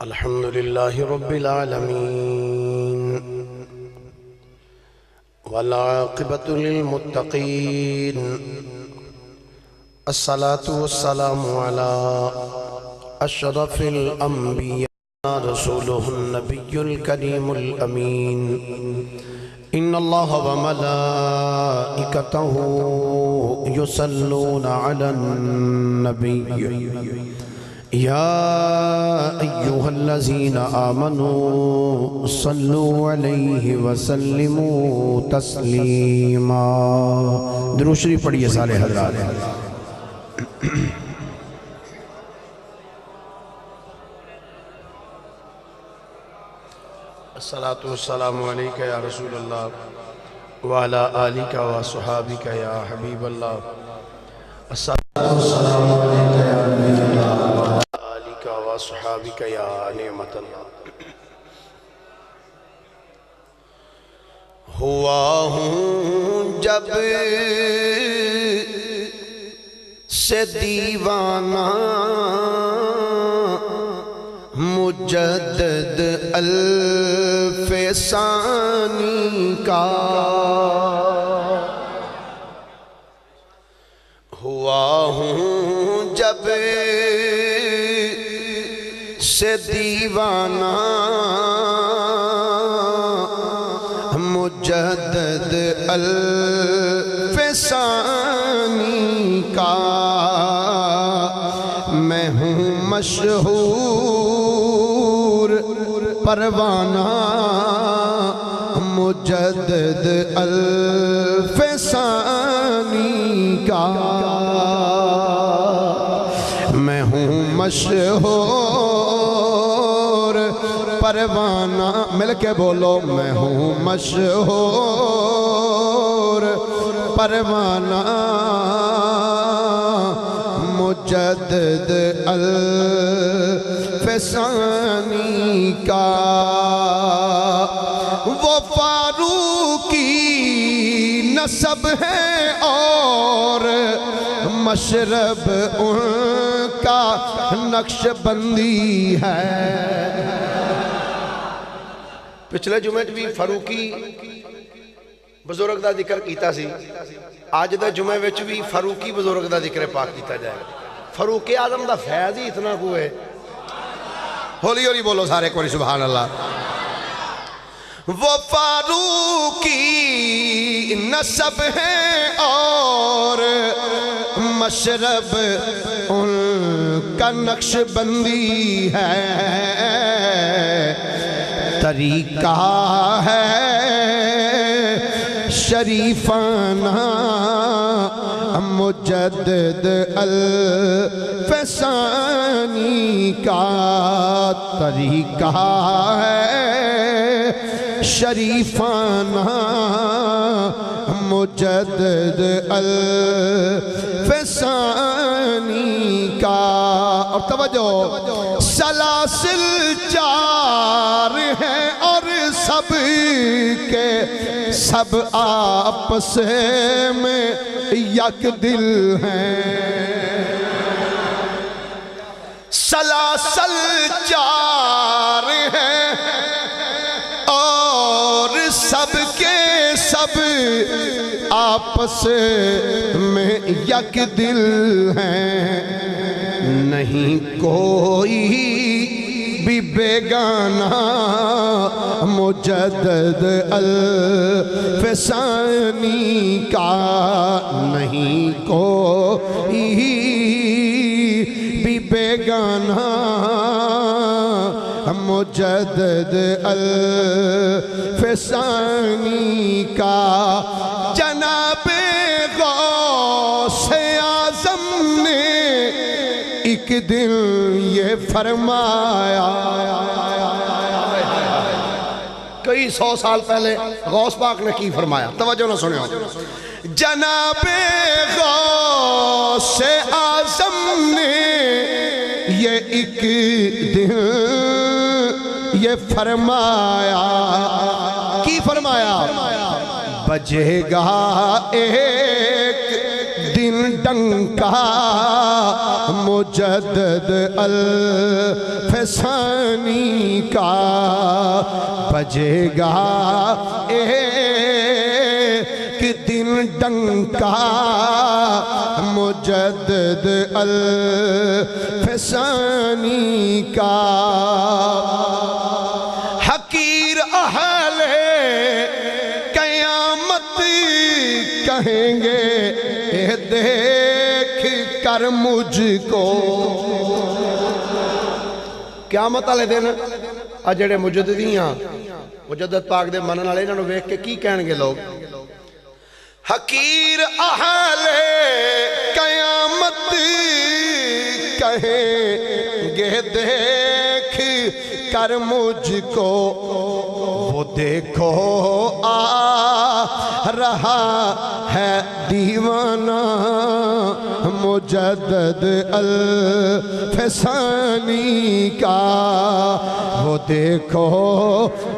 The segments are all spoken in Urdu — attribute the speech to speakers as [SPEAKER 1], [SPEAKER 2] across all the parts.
[SPEAKER 1] الحمد لله رب العالمين والعاقبة للمتقين الصلاة والسلام على أشرف الأنبياء رسوله النبي الكريم الأمين إن الله وملائكته يصلون على النبي يا أيها الذين آمنوا صلوا عليه وسلموا تسليما درود شریف پڑھیے سارے حضرات الصلاة والسلام علیکہ یا رسول اللہ وعلا آلکہ وصحابکہ یا حبیب اللہ الصلاة والسلام علیکہ یا نبی اللہ صحابی یا نعمت اللہ ہوا ہوں جب سے دیوانہ مجدد الف ثانی کا ہوا ہوں جب سے دیوانہ مجدد الف ثانی کا میں ہوں مشہور پروانہ مجدد الف ثانی کا میں ہوں مشہور پروانہ مل کے بولو میں ہوں مشہور پروانہ مجدد الف ثانی کا وہ فاروقی نسب ہے اور مشرب ان کا نقش بندی ہے پچھلے جمعے بھی فاروقی بزرگ دا ذکر کیتا سی آج دا جمعے وچ بھی فاروقی بزرگ دا ذکر پاک کیتا جائے فاروق اعظم دا فیض ہی اتنا کو ہے ہولی ہولی بولو سارے کوئی سبحان اللہ وہ فاروقی نسب ہے اور مشرب ان کا نقش بندی ہے طریقہ ہے شریفانہ مجدد الف ثانی کا طریقہ ہے شریفانہ مجدد الف ثانی کا اور توجہ سلاسل چار ہیں اور سب کے سب آپس میں یک دل ہیں سلاسل چار ہیں اور سب کے سب آپس میں یک دل ہیں نہیں کوئی بھی بیگانہ مجدد الف ثانی کا نہیں کوئی بھی بیگانہ مجدد الف ثانی کا جناب غوث اعظم نے ایک دن یہ فرمایا کئی سو سال پہلے غوث پاک نے کی فرمایا توجہ نہ سنیں جناب غوث اعظم نے یہ ایک دن یہ فرمایا کی فرمایا بجے گا ایک دن ڈنکا مجدد فسانی کا بجے گا ایک دن ڈنکا مجدد الفسانی کا حقیر اہل قیامت کہیں گے اے دیکھ کر مجھ کو قیامت والے دن آ جڑے مجددیاں مجدد پاک دے منن والے انہاں نوں ویکھ کے کی کہن گے لوگ حقیر اہل قیامت کہیں گے دیکھ کر مجھ کو وہ دیکھو آ رہا ہے دیوانہ مجدد الفسانی کا وہ دیکھو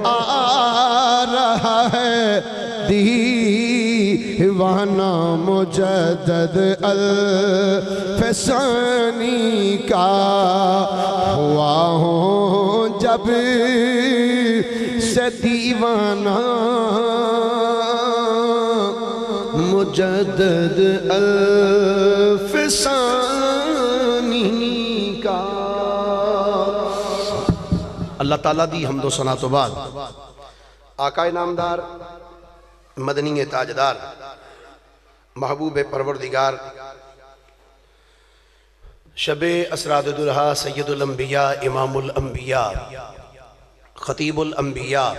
[SPEAKER 1] آ رہا ہے دیوانہ مجدد الفسانی کا ہوا ہوں جب سے دیوانہ مجدد الفسانی کا اللہ تعالیٰ دی حمد و ثنا تو بعد آقا نامدار مدنی تاجدار محبوب پروردگار شب اسراد الدلہا سید الانبیاء امام الانبیاء خطیب الانبیاء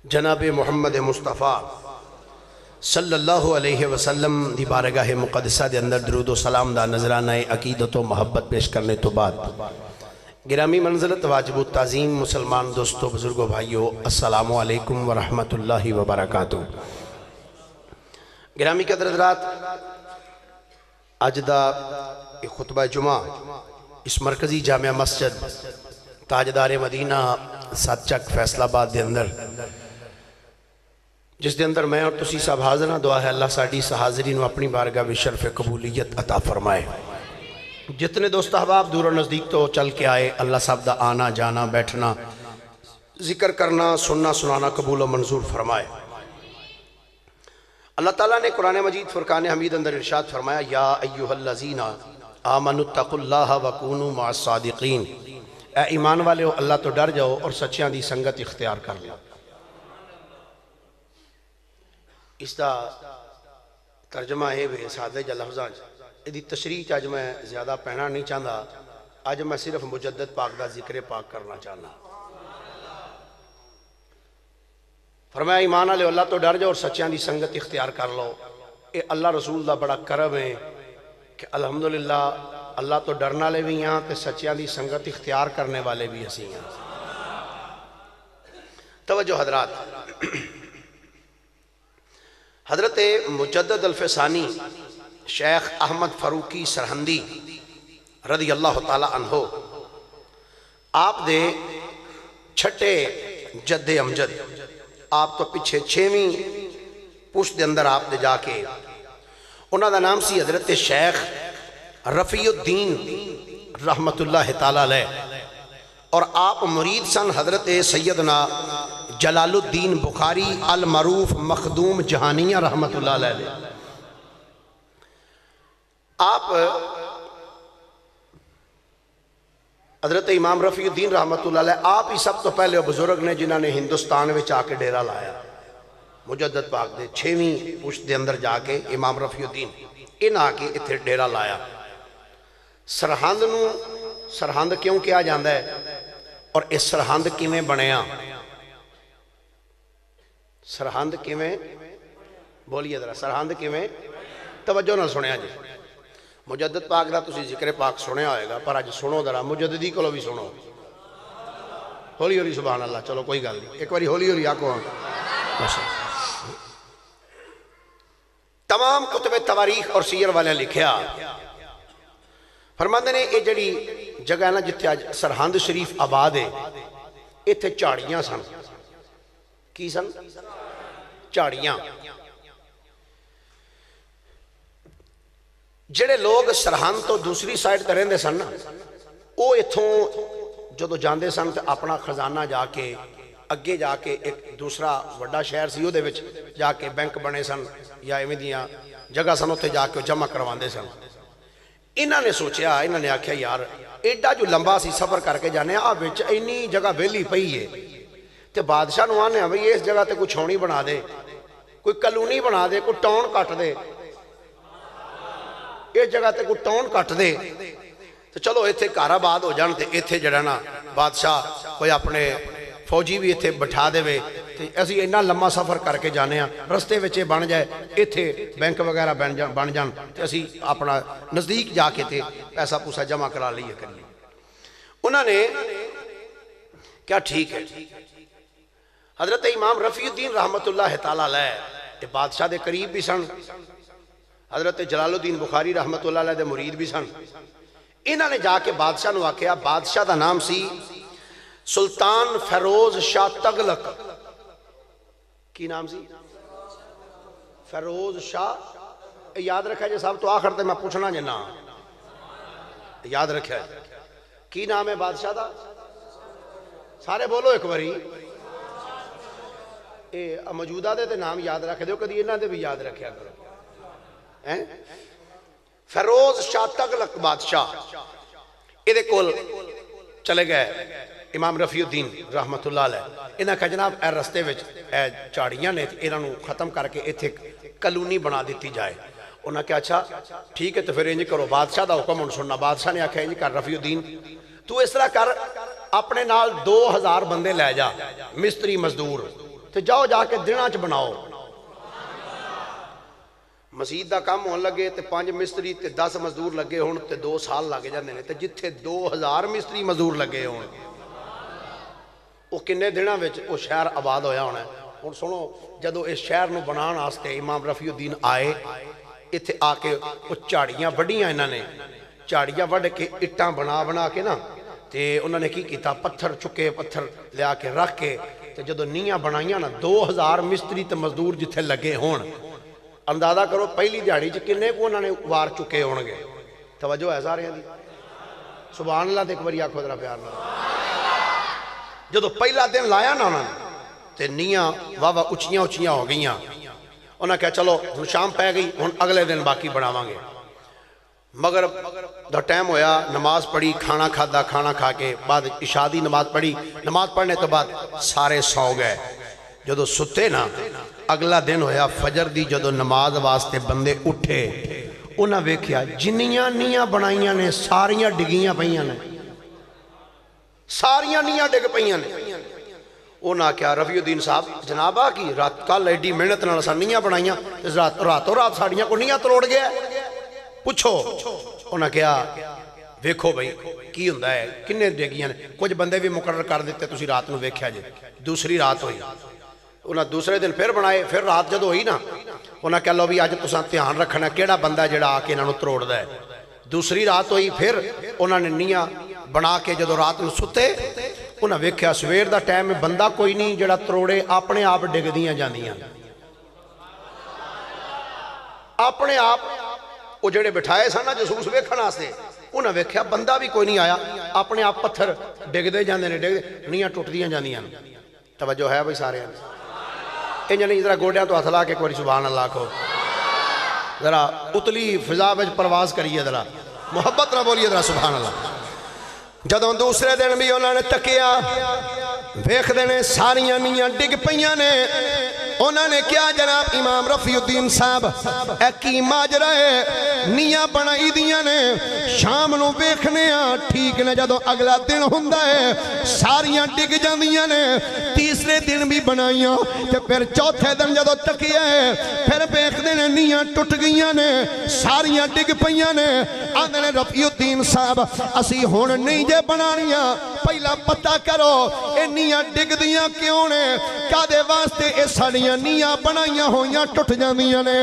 [SPEAKER 1] جناب محمد مصطفیٰ صلی اللہ علیہ وسلم دی بارگاہ مقدسہ دے اندر درود و سلام دا نظرانہ عقیدت و محبت پیش کرنے تو بعد گرامی منزلت واجب و تعظیم مسلمان دوستو بزرگو بھائیو السلام علیکم ورحمت اللہ وبرکاتہ گرامی قدر حضرات آج دا خطبہ جمعہ اس مرکزی جامعہ مسجد تاجدار مدینہ ساتچک فیصل آباد دے اندر جس دے اندر میں اور تسی صاحب حاضرہ دعا ہے اللہ ساڑی سحاضرین و اپنی بارگاہ بشرف قبولیت عطا فرمائے جتنے دوست احباب دور و نزدیک تو چل کے آئے اللہ صاحب دا آنا جانا بیٹھنا ذکر کرنا سننا سنانا قبول و منظور فرمائے اللہ تعالیٰ نے قرآن مجید فرقان حمید اندر ارشاد فرمایا یا ایوہ الذین آمنوا اتقوا اللہ وکونوا مع الصادقین اے ایمان والے ہو اللہ تو ڈر جاؤ اور سچیاں دی سنگت اختیار کر لیا اس دا ترجمہ ہے بے سادہ جا لفظاں دی تشریح آج میں زیادہ پہنا نہیں چاہتا آج میں صرف مجدد پاک دا ذکر پاک کرنا چاہنا فرمایا ایمان والے اللہ تو ڈر جاؤ اور سچیاں دی سنگت اختیار کر لو اے اللہ رسول دا بڑا کرم ہے کہ الحمدللہ اللہ تو ڈرنا لے بھی یہاں تے سچیاں دی سنگت اختیار کرنے والے بھی اسی ہیں توجہ حضرات حضرت مجدد الفسانی شیخ احمد فاروقی سرہندی رضی اللہ تعالیٰ عنہ آپ دے چھٹے جد امجد آپ تو پچھے چھویں پشت دے اندر آپ دے جا کے انہاں دا نام سی حضرت شیخ رفیع الدین رحمت اللہ تعالیٰ علیہ اور آپ مرید سن حضرت سیدنا جلال الدین بخاری المعروف مخدوم جہانیہ رحمت اللہ علیہ آپ حضرت امام رفیع الدین رحمت اللہ علیہ آپ ہی سب تو پہلے بزرگ نے جنہوں نے ہندوستان میں آ کے ڈیرا لایا مجدد پاک دے چھویں پشت دے اندر جا کے امام رفیع الدین ان آ کے اتھے ڈیرا لایا سرہند کیوں کیا جاندہ ہے اور اس سرہند کیویں بنیا سرہند کیویں بولیے ذرا سرہند کیویں توجہ نہ سنیا جی مجدد پاک دا تسی ذکر پاک سنیا ہوئے گا پر آج سنو ذرا مجددی کو لو بھی سنو ہولی ہولی سبحان اللہ چلو کوئی گل نہیں ایک باری ہولی ہولی آکو تمام کتب تواریخ اور سیر والے لکھیا فرماندے نے یہ جڑی جگہ ہے نا جتھے آج سرہند شریف آباد ہے ایتھے چاڑیاں سن کی سن چاڑیاں جڑے لوگ سرہند تو دوسری سائٹ تے رہندے سن نا وہ اتوں جدو جاندے سن تو اپنا خزانہ جا کے اگے جا کے ایک دوسرا وڈا شہر سی وہ جا کے بینک بنے سن یا ایویں دیاں جگہ سن اتنے جا کے جمع کرواندے سن. انہوں نے سوچیا انہوں نے آکھیا یار ایڈا جو لمبا سی سفر کر کے جانے آ وچ اینی جگہ ویلی پئی ہے تے بادشاہ نو آنے بھئی اس جگہ تے کوئی چھونی بنا دے کوئی کلونی بنا دے کوئی ٹاؤن کٹ دے اس جگہ تے کوئی ٹاؤن کٹ دے تو چلو ایتھے گھر آباد ہو جان تے ایتھے جڑا نا بادشاہ کوئی اپنے فوجی بھی ایتھے بٹھا دے وے تے اسی اتنا لمبا سفر کر کے جانے ہیں رستے وچ بن جائے ایتھے بینک وغیرہ بن جان تے اسی اپنا نزدیک جا کے تے پیسہ پوسا جمع کرا لیے کریے. انہوں نے کیا ٹھیک ہے. حضرت امام رفیع الدین رحمت اللہ تعالیٰ علیہ بادشاہ دے قریب بھی سن. حضرت جلال الدین بخاری رحمت اللہ علیہ دے مرید بھی سن. انہوں نے جا کے بادشاہ نو آکھیا بادشاہ دا نام سی سلطان فیروز شاہ تغلق. کی نام سی؟ فیروز شاہ. یاد رکھا جی صاحب تو آخر تے میں پوچھنا جی نا یاد رکھا جی کی نام ہے بادشاہ دا؟ سارے بولو ایک باری. موجودہ دے تے نام یاد رکھ دیو کدی انہاں دے بھی یاد رکھیا کرو. فیروز شاہ تغلق بادشاہ یہ کول چلے گئے امام رفیع الدین رحمت اللہ علیہ. انہاں کہا جناب اے رستے وچ اے چاڑیاں نے انہاں نو ختم کر کے ایتھے کلونی بنا دیتی جائے. انہاں کہا اچھا ٹھیک ہے تو پھر انج کرو بادشاہ دا حکم ہن سننا. بادشاہ نے آکھیا انج کر رفیع الدین تو اس طرح کر اپنے نال 2000 بندے لے جا مستری مزدور تو جاؤ جا کے دناں چ بناؤ. مسجد دا کام ہون لگے تے 5 مستری تے 10 مزدور لگے ہون تے 2 سال لگے جاندے نے تے جتھے 2000 مستری مزدور لگے ہون وہ کنے دنوں وچ وہ شہر آباد ہویا ہونا ہے. ہن سنو جدو اس شہر نو بنان واسطے امام رفیع الدین آئے ایتھے آ کے وہ چاڑیاں وڈیاں انہاں نے چاڑیاں وڈ کے اٹاں بنا کے نا تے انہوں نے کی کیتا پتھر چکے پتھر لیا کے رکھ کے تے جدو نیاں بنائیاں نا 2000 مستری تے مزدور جتھے لگے ہون اندازہ کرو پہلی دیہڑی چ کنے کو انہوں نے وار چکے ہون گے. توجہ ہے سارے دی سبحان اللہ تے ایک باری آکھو ذرا پیار نال. جدو پہلا دن لایا نا انہوں نے تے نیاں واہ اچھیاں اچھیاں ہو گئیاں. انہوں نے کہا چلو ہن شام پہ گئی ہن اگلے دن باقی بناواں گے. مغرب دا ٹائم ہویا نماز پڑھی کھانا کھادا کھانا کھا کے بعد عشاء دی نماز پڑھی. نماز پڑھنے تو بعد سارے سو گئے. جدو ستے نا اگلا دن ہویا فجر دی جدو نماز واسطے بندے اٹھے انہاں ویکھیا جنیاں نیاں بنائیاں نے ساریاں ڈگیاں پئیاں نے ساریاں نیاں ڈگ پئیاں نے. انہاں کیا رفیع الدین صاحب جنابہ کی رات کل ایڈی محنت نال اساں نیاں بنائیاں راتوں رات ساڑیاں کو نیاں تروڑ گیا پوچھو. انہاں کیا ویکھو بھئی کی ہوندا ہے کنے ڈگیاں نے. کچھ بندے بھی مقرر کر دیتے تسی رات نو ویکھیا جے. دوسری رات ہوئی انہاں دوسرے دن پھر بنائے. پھر رات جدو ہوئی نا انہاں کہہ لو بھی آج تساں دھیان رکھنا کیڑا بندہ جڑا آ کے انہاں نو تروڑ دا ہے. دوسری رات ہوئی پھر انہاں نے نیاں بنا کے جدو رات نو ستے انہاں ویکھیا سویر دا ٹائم بندہ کوئی نہیں جڑا تروڑے اپنے آپ ڈگ دیاں جاندیاں اپنے آپ. وہ جڑے بٹھائے سن نا جسوس ویکھن واسطے انہاں ویکھیا بندہ بھی کوئی نہیں آیا اپنے آپ پتھر ڈگ دے جاندے نے نیاں ٹوٹدیاں جاندیاں. توجہ ہے بھئی سارے انج نہیں ذرا گوڑیاں تو ہاتھ لا کے ایک باری سبحان اللہ کو ذرا اتلی فضا وچ پرواز کریے ذرا محبت نہ بولیے ذرا سبحان اللہ. جدوں دوسرے دن بھی انہوں نے تکیا ویکھ دینے ساریاں نیاں ڈگ پئیاں نے. انہوں نے کیا جناب امام رفیع الدین صاحب اے کی ماجرا ہے نیاں بنائی دیاں نے شام نو ویکھنے ٹھیک نے جدو اگلا دن ہوندا ہے ساریاں ڈگ جاندیاں نے. تیسرے دن بھی بنائیاں تے پھر چوتھے دن جدو تکیا ہے پھر ویکھ دینے نیاں ٹوٹ گئیاں نے ساریاں ڈگ پئیاں نے. آندے نے رفیع الدین صاحب اسی ہن نہیں جے بنانیاں
[SPEAKER 2] پہلا پتہ کرو اے نیاں ڈگ دیاں کیوں نے کادے واسطے اے ساڑیاں نیاں بنائیاں ہویاں ٹوٹ جاندیاں نے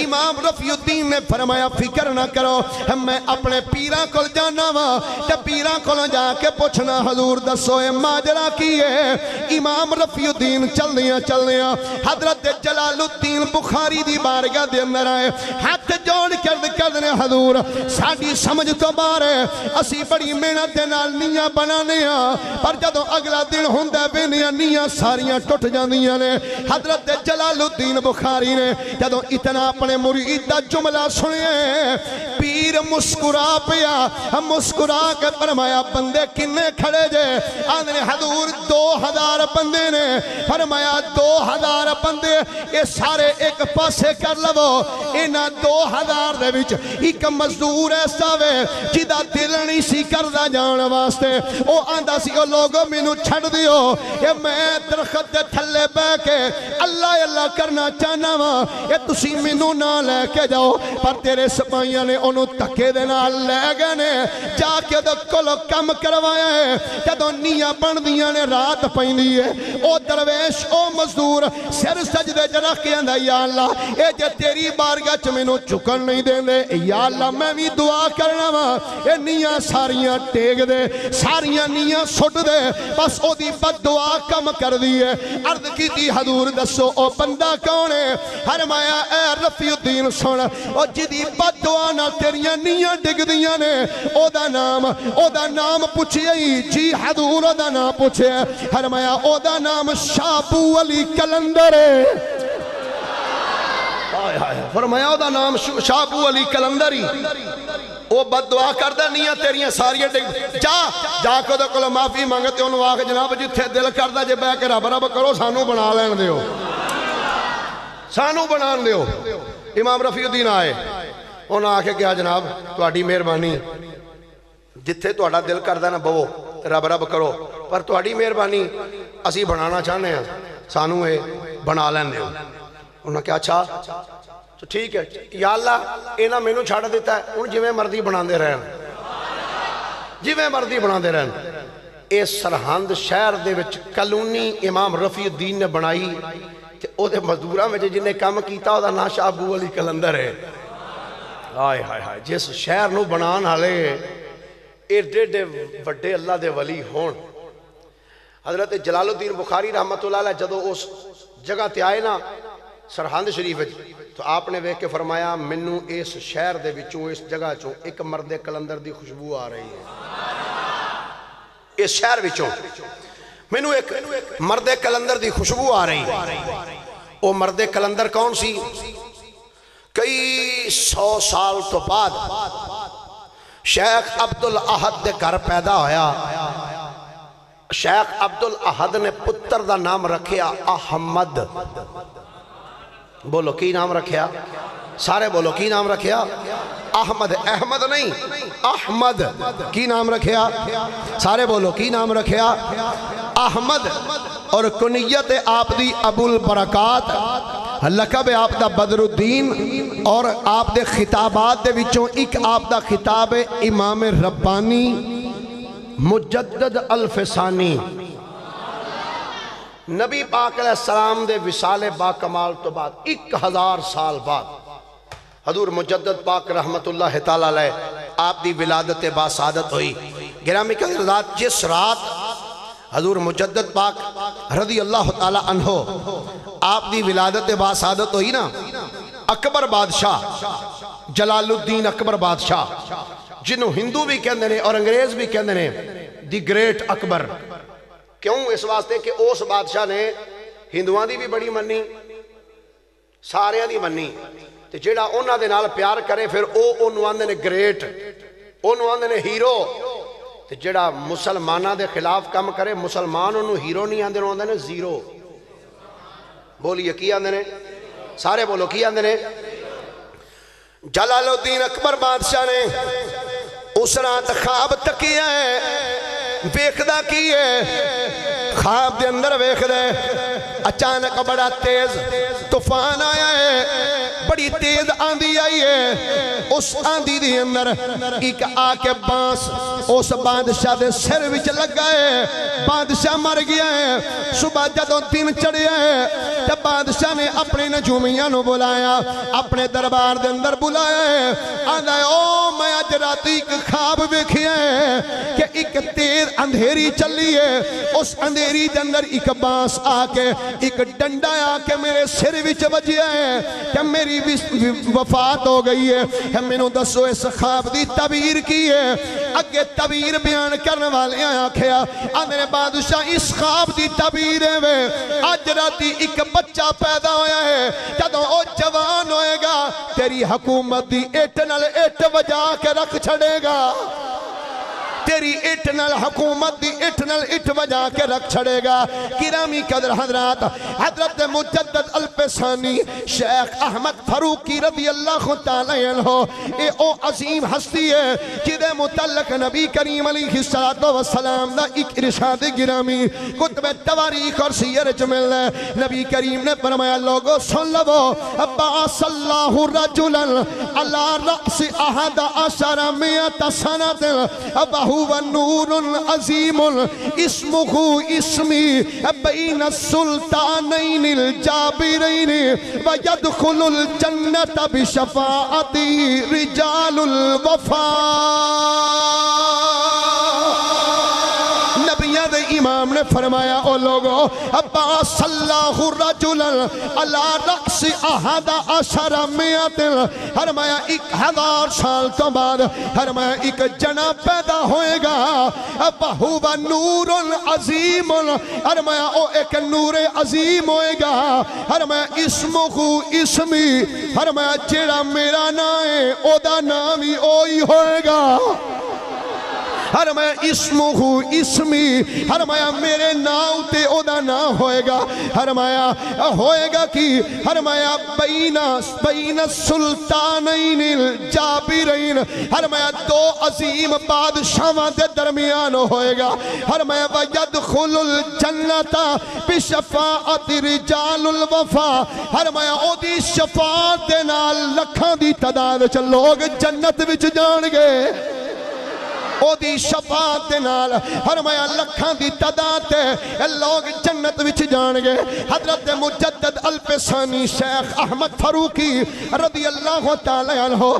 [SPEAKER 2] امام رفیع الدین نے فرمایا فکر نہ کرو میں اپنے پیراں کول جانا وا تے پیراں کول جا کے پوچھنا حضور دسو اے ماجرا کی ہے امام رفیع الدین چلدیاں حضرت جلال الدین بخاری دی بارگاہ دے اندر آئے ہاتھ جوڑ کر نے حضور ساڈی سمجھ تو باہر ہے اسی بڑی محنت دے نال نیاں بنانے ہاں پر جدوں اگلا دن ہوندا وینیاں نیاں ساریاں ٹوٹ جاندیاں نے حضرت جلال الدین بخاری نے جدوں اتنا اپنے مرید دا جملہ سنے پیر مسکرا پیا مسکرا کے فرمایا بندے کنے کھڑے جے آندھنے حضور 2000 بندے نے فرمایا 2000 بندے اے سارے ایک پاسے کر لو اینا 2000 دے وچ ایک مزدور ایسا وے جدا دل نہیں سی کردہ جان واسطے او آندہ سی او لوگوں مینوں چھڑ دیو اے میں درخت دے تھلے بے کے اللہ اللہ کرنا چاہنا وا اے تسی مینوں نہ لے کے جاؤ پر تیرے سپاہیاں نے انہوں تکے دے نال لے گئے نے جا کے دو کلو کم کروایا ہے جدوں نیاں بن دیاں نے رات پہندی ہے او درویش او مزدور سر سجدے جرخ کے اندھا یا اللہ اے جے تیری بارگاہ چ مینوں چکن نہیں دیں دے یا اللہ میں بھی دعا کرنا وا اے نیاں ساریاں ٹیگ دے ساریاں نیاں سٹ دے بس او دی بد دعا کم کر دیئے عرض کی تھی حضور دسو او بندہ کون ہے فرمایا اے رفیع الدین سن او جدی بد دعا نہ تیریاں نیاں ڈگ دیاں نے او دا نام پوچھئے جی حضور او دا نام پوچھے فرمایا او دا نام شاہ ابو علی کلندر ہے فرمایا او دا نام شاہ ابو علی کلندری او بد دعا کردہ نیاں تیریاں ساریاں ڈگ جا کو دے کلو معافی مانگتے انہوں آکے جناب جتھے دل کردہ جے بے کے رب رب کرو سانو بنا لین دیو سانو بنان دیو امام رفیع الدین آئے انہوں آکے کیا جناب تواڈی مہربانی جتھے تواڈا دل کردہ نہ بہو رب رب کرو پر تواڈی مہربانی اسی بنانا چاہنے ہیں سانو اے بنا لین دیو انہوں نے کہا اچھا تو ٹھیک ہے یا اللہ اینا میں نو چھاڑا دیتا ہے ان جویں مردی بنا دے رہے ہیں جویں مردی بنا دے رہے ہیں اے سرہند شہر دے وچ کلونی امام رفیع الدین نے بنائی کہ او دے مزدوراں میں جن نے کام کیتا او دا نا شاہ ابو علی کلندر ہے آئے ہائے ہائے جس شہر نو بنان ہالے ایڈے ڈے وڈے اللہ دے ولی ہون حضرت جلال الدین بخاری رحمت اللہ علیہ جدو اس جگہ تے آئے نا سرہند شریف تو آپ نے ویک کے فرمایا منو اس شہر دے بچوں اس جگہ چوں ایک مرد کلندر دی خوشبو آ رہی ہے اس شہر بچوں منو ایک مرد کلندر دی خوشبو آ رہی ہے او مرد کلندر کون سی کئی 100 سال تو بعد شیخ عبدالاحد دے گھر پیدا ہویا شیخ عبدالاحد نے پتر دا نام رکھیا احمد بولو کی نام رکھیا سارے بولو کی نام رکھیا احمد احمد نہیں احمد کی نام رکھیا سارے بولو کی نام رکھیا احمد اور کنیت آپ دی ابو البرکات لقب آپ دا بدر الدین اور آپ دے خطابات دے وچوں ایک آپ دا خطاب امام ربانی مجدد الفسانی نبی پاک علیہ السلام دے وصال با کمال تو بعد 1000 سال بعد حضور مجدد پاک رحمت اللہ تعالیٰ علیہ آپ دی ولادت با سعادت ہوئی گرامی کے حضرات جس رات حضور مجدد پاک رضی اللہ تعالیٰ عنہ آپ دی ولادت با سعادت ہوئی نا اکبر بادشاہ جلال الدین اکبر بادشاہ جنہوں ہندو بھی کہندے نے اور انگریز بھی کہندے نے دی گریٹ اکبر کیوں اس واسطے کہ اس بادشاہ نے ہندوان دی بھی بڑی منی سارے دی منی تے جیڑا انہاں دے نال پیار کرے پھر او انہاں دے نے گریٹ انہاں دے نے ہیرو تے جیڑا مسلمانہ دے خلاف کام کرے مسلمان انہوں ہیرو نہیں آندے انہوں نے زیرو بولیے کی آندے نے سارے بولو کی آندے نے جلال الدین اکبر بادشاہ نے اس رات خواب تکیا ہے ویکھدا کی ہے خواب دے اندر ویکھدا ہے اچانک بڑا تیز طوفان آیا ہے بڑی تیز آندھی آئی ہے اس آندھی دے اندر ایک آ کے بانس اس بادشاہ دے سر وچ لگا ہے بادشاہ مر گیا ہے صبح جدوں دن چڑھیا ہے تے بادشاہ نے اپنے نجومیاں نو بلایا اپنے دربار دے اندر بلایا ہے آندا ہے او میں اج رات ایک خواب ویکھیا ہے کہ ایک تیز اندھیری چلی ہے اس اندھیری دے اندر ایک بانس آ کے ایک ڈنڈا آ کے میرے سر وچ وجیا ہے کہ میری وفات ہو گئی ہے مینوں دسو اس خواب دی تعبیر کی ہے اگے تعبیر بیان کرنے والے آکھیا آندے بادشاہ اس خواب دی تعبیر ہے اج راتی ایک بچہ پیدا ہویا ہے جدوں او جوان ہوئے گا تیری حکومت دی اٹ نال اٹ وجا کے رکھ چھڑے گا تیری اٹ نال حکومت دی اٹ نال اٹ وجا کے رکھ چھڑے گا گرامی قدر حضرات حضرت مجدد الپسانی شیخ احمد فاروقی رضی اللہ تعالی عنہ اے او عظیم ہستی ہے جدے متعلق نبی کریم علیہ السلام دا ایک ارشاد گرامی کتب تواریخ اور سیر جمل ہے نبی کریم نے فرمایا لوگو سن لو بعث اللہ رجلا علی رأس احد عشر مئۃ سنۃ وهو نور عظیم اسمه اسمی بین السلطانین الجابرین ویدخل الجنت بشفاعتی رجال الوفا امام نے فرمایا او لوگو بعث اللہ رجلا علی رأس احد عشر مئۃ فرمایا 1000 سال تو بعد فرمایا ایک جنا پیدا ہوئے گا وہو نور عظیم فرمایا او ایک نور عظیم ہوئے گا فرمایا اسمہ اسمی فرمایا جیڑا میرا نام ہے او دا نام ہی اوہی ہوئے گا فرمایا اسمہ اسمی فرمایا میرے نام تے او دا نام ہوئے گا فرمایا ہوئے گا کی فرمایا بین السلطانین الجابرین فرمایا دو عظیم بادشاہاں دے درمیان ہوئے گا فرمایا وَيَدْخُلُ الْجَنَّةَ بِشَفَاعَةِ رِجَالُ الْوَفَا فرمایا او دی شفاعت دے نال لکھاں دی تعداد وچ لوگ جنت وچ جان گے او دی شفاعت دے نال فرمایا لکھاں دی تعداد تے لوگ جنت وچ جان گے حضرت مجدد الپسانی شیخ احمد فاروقی رضی اللہ تعالی عنہ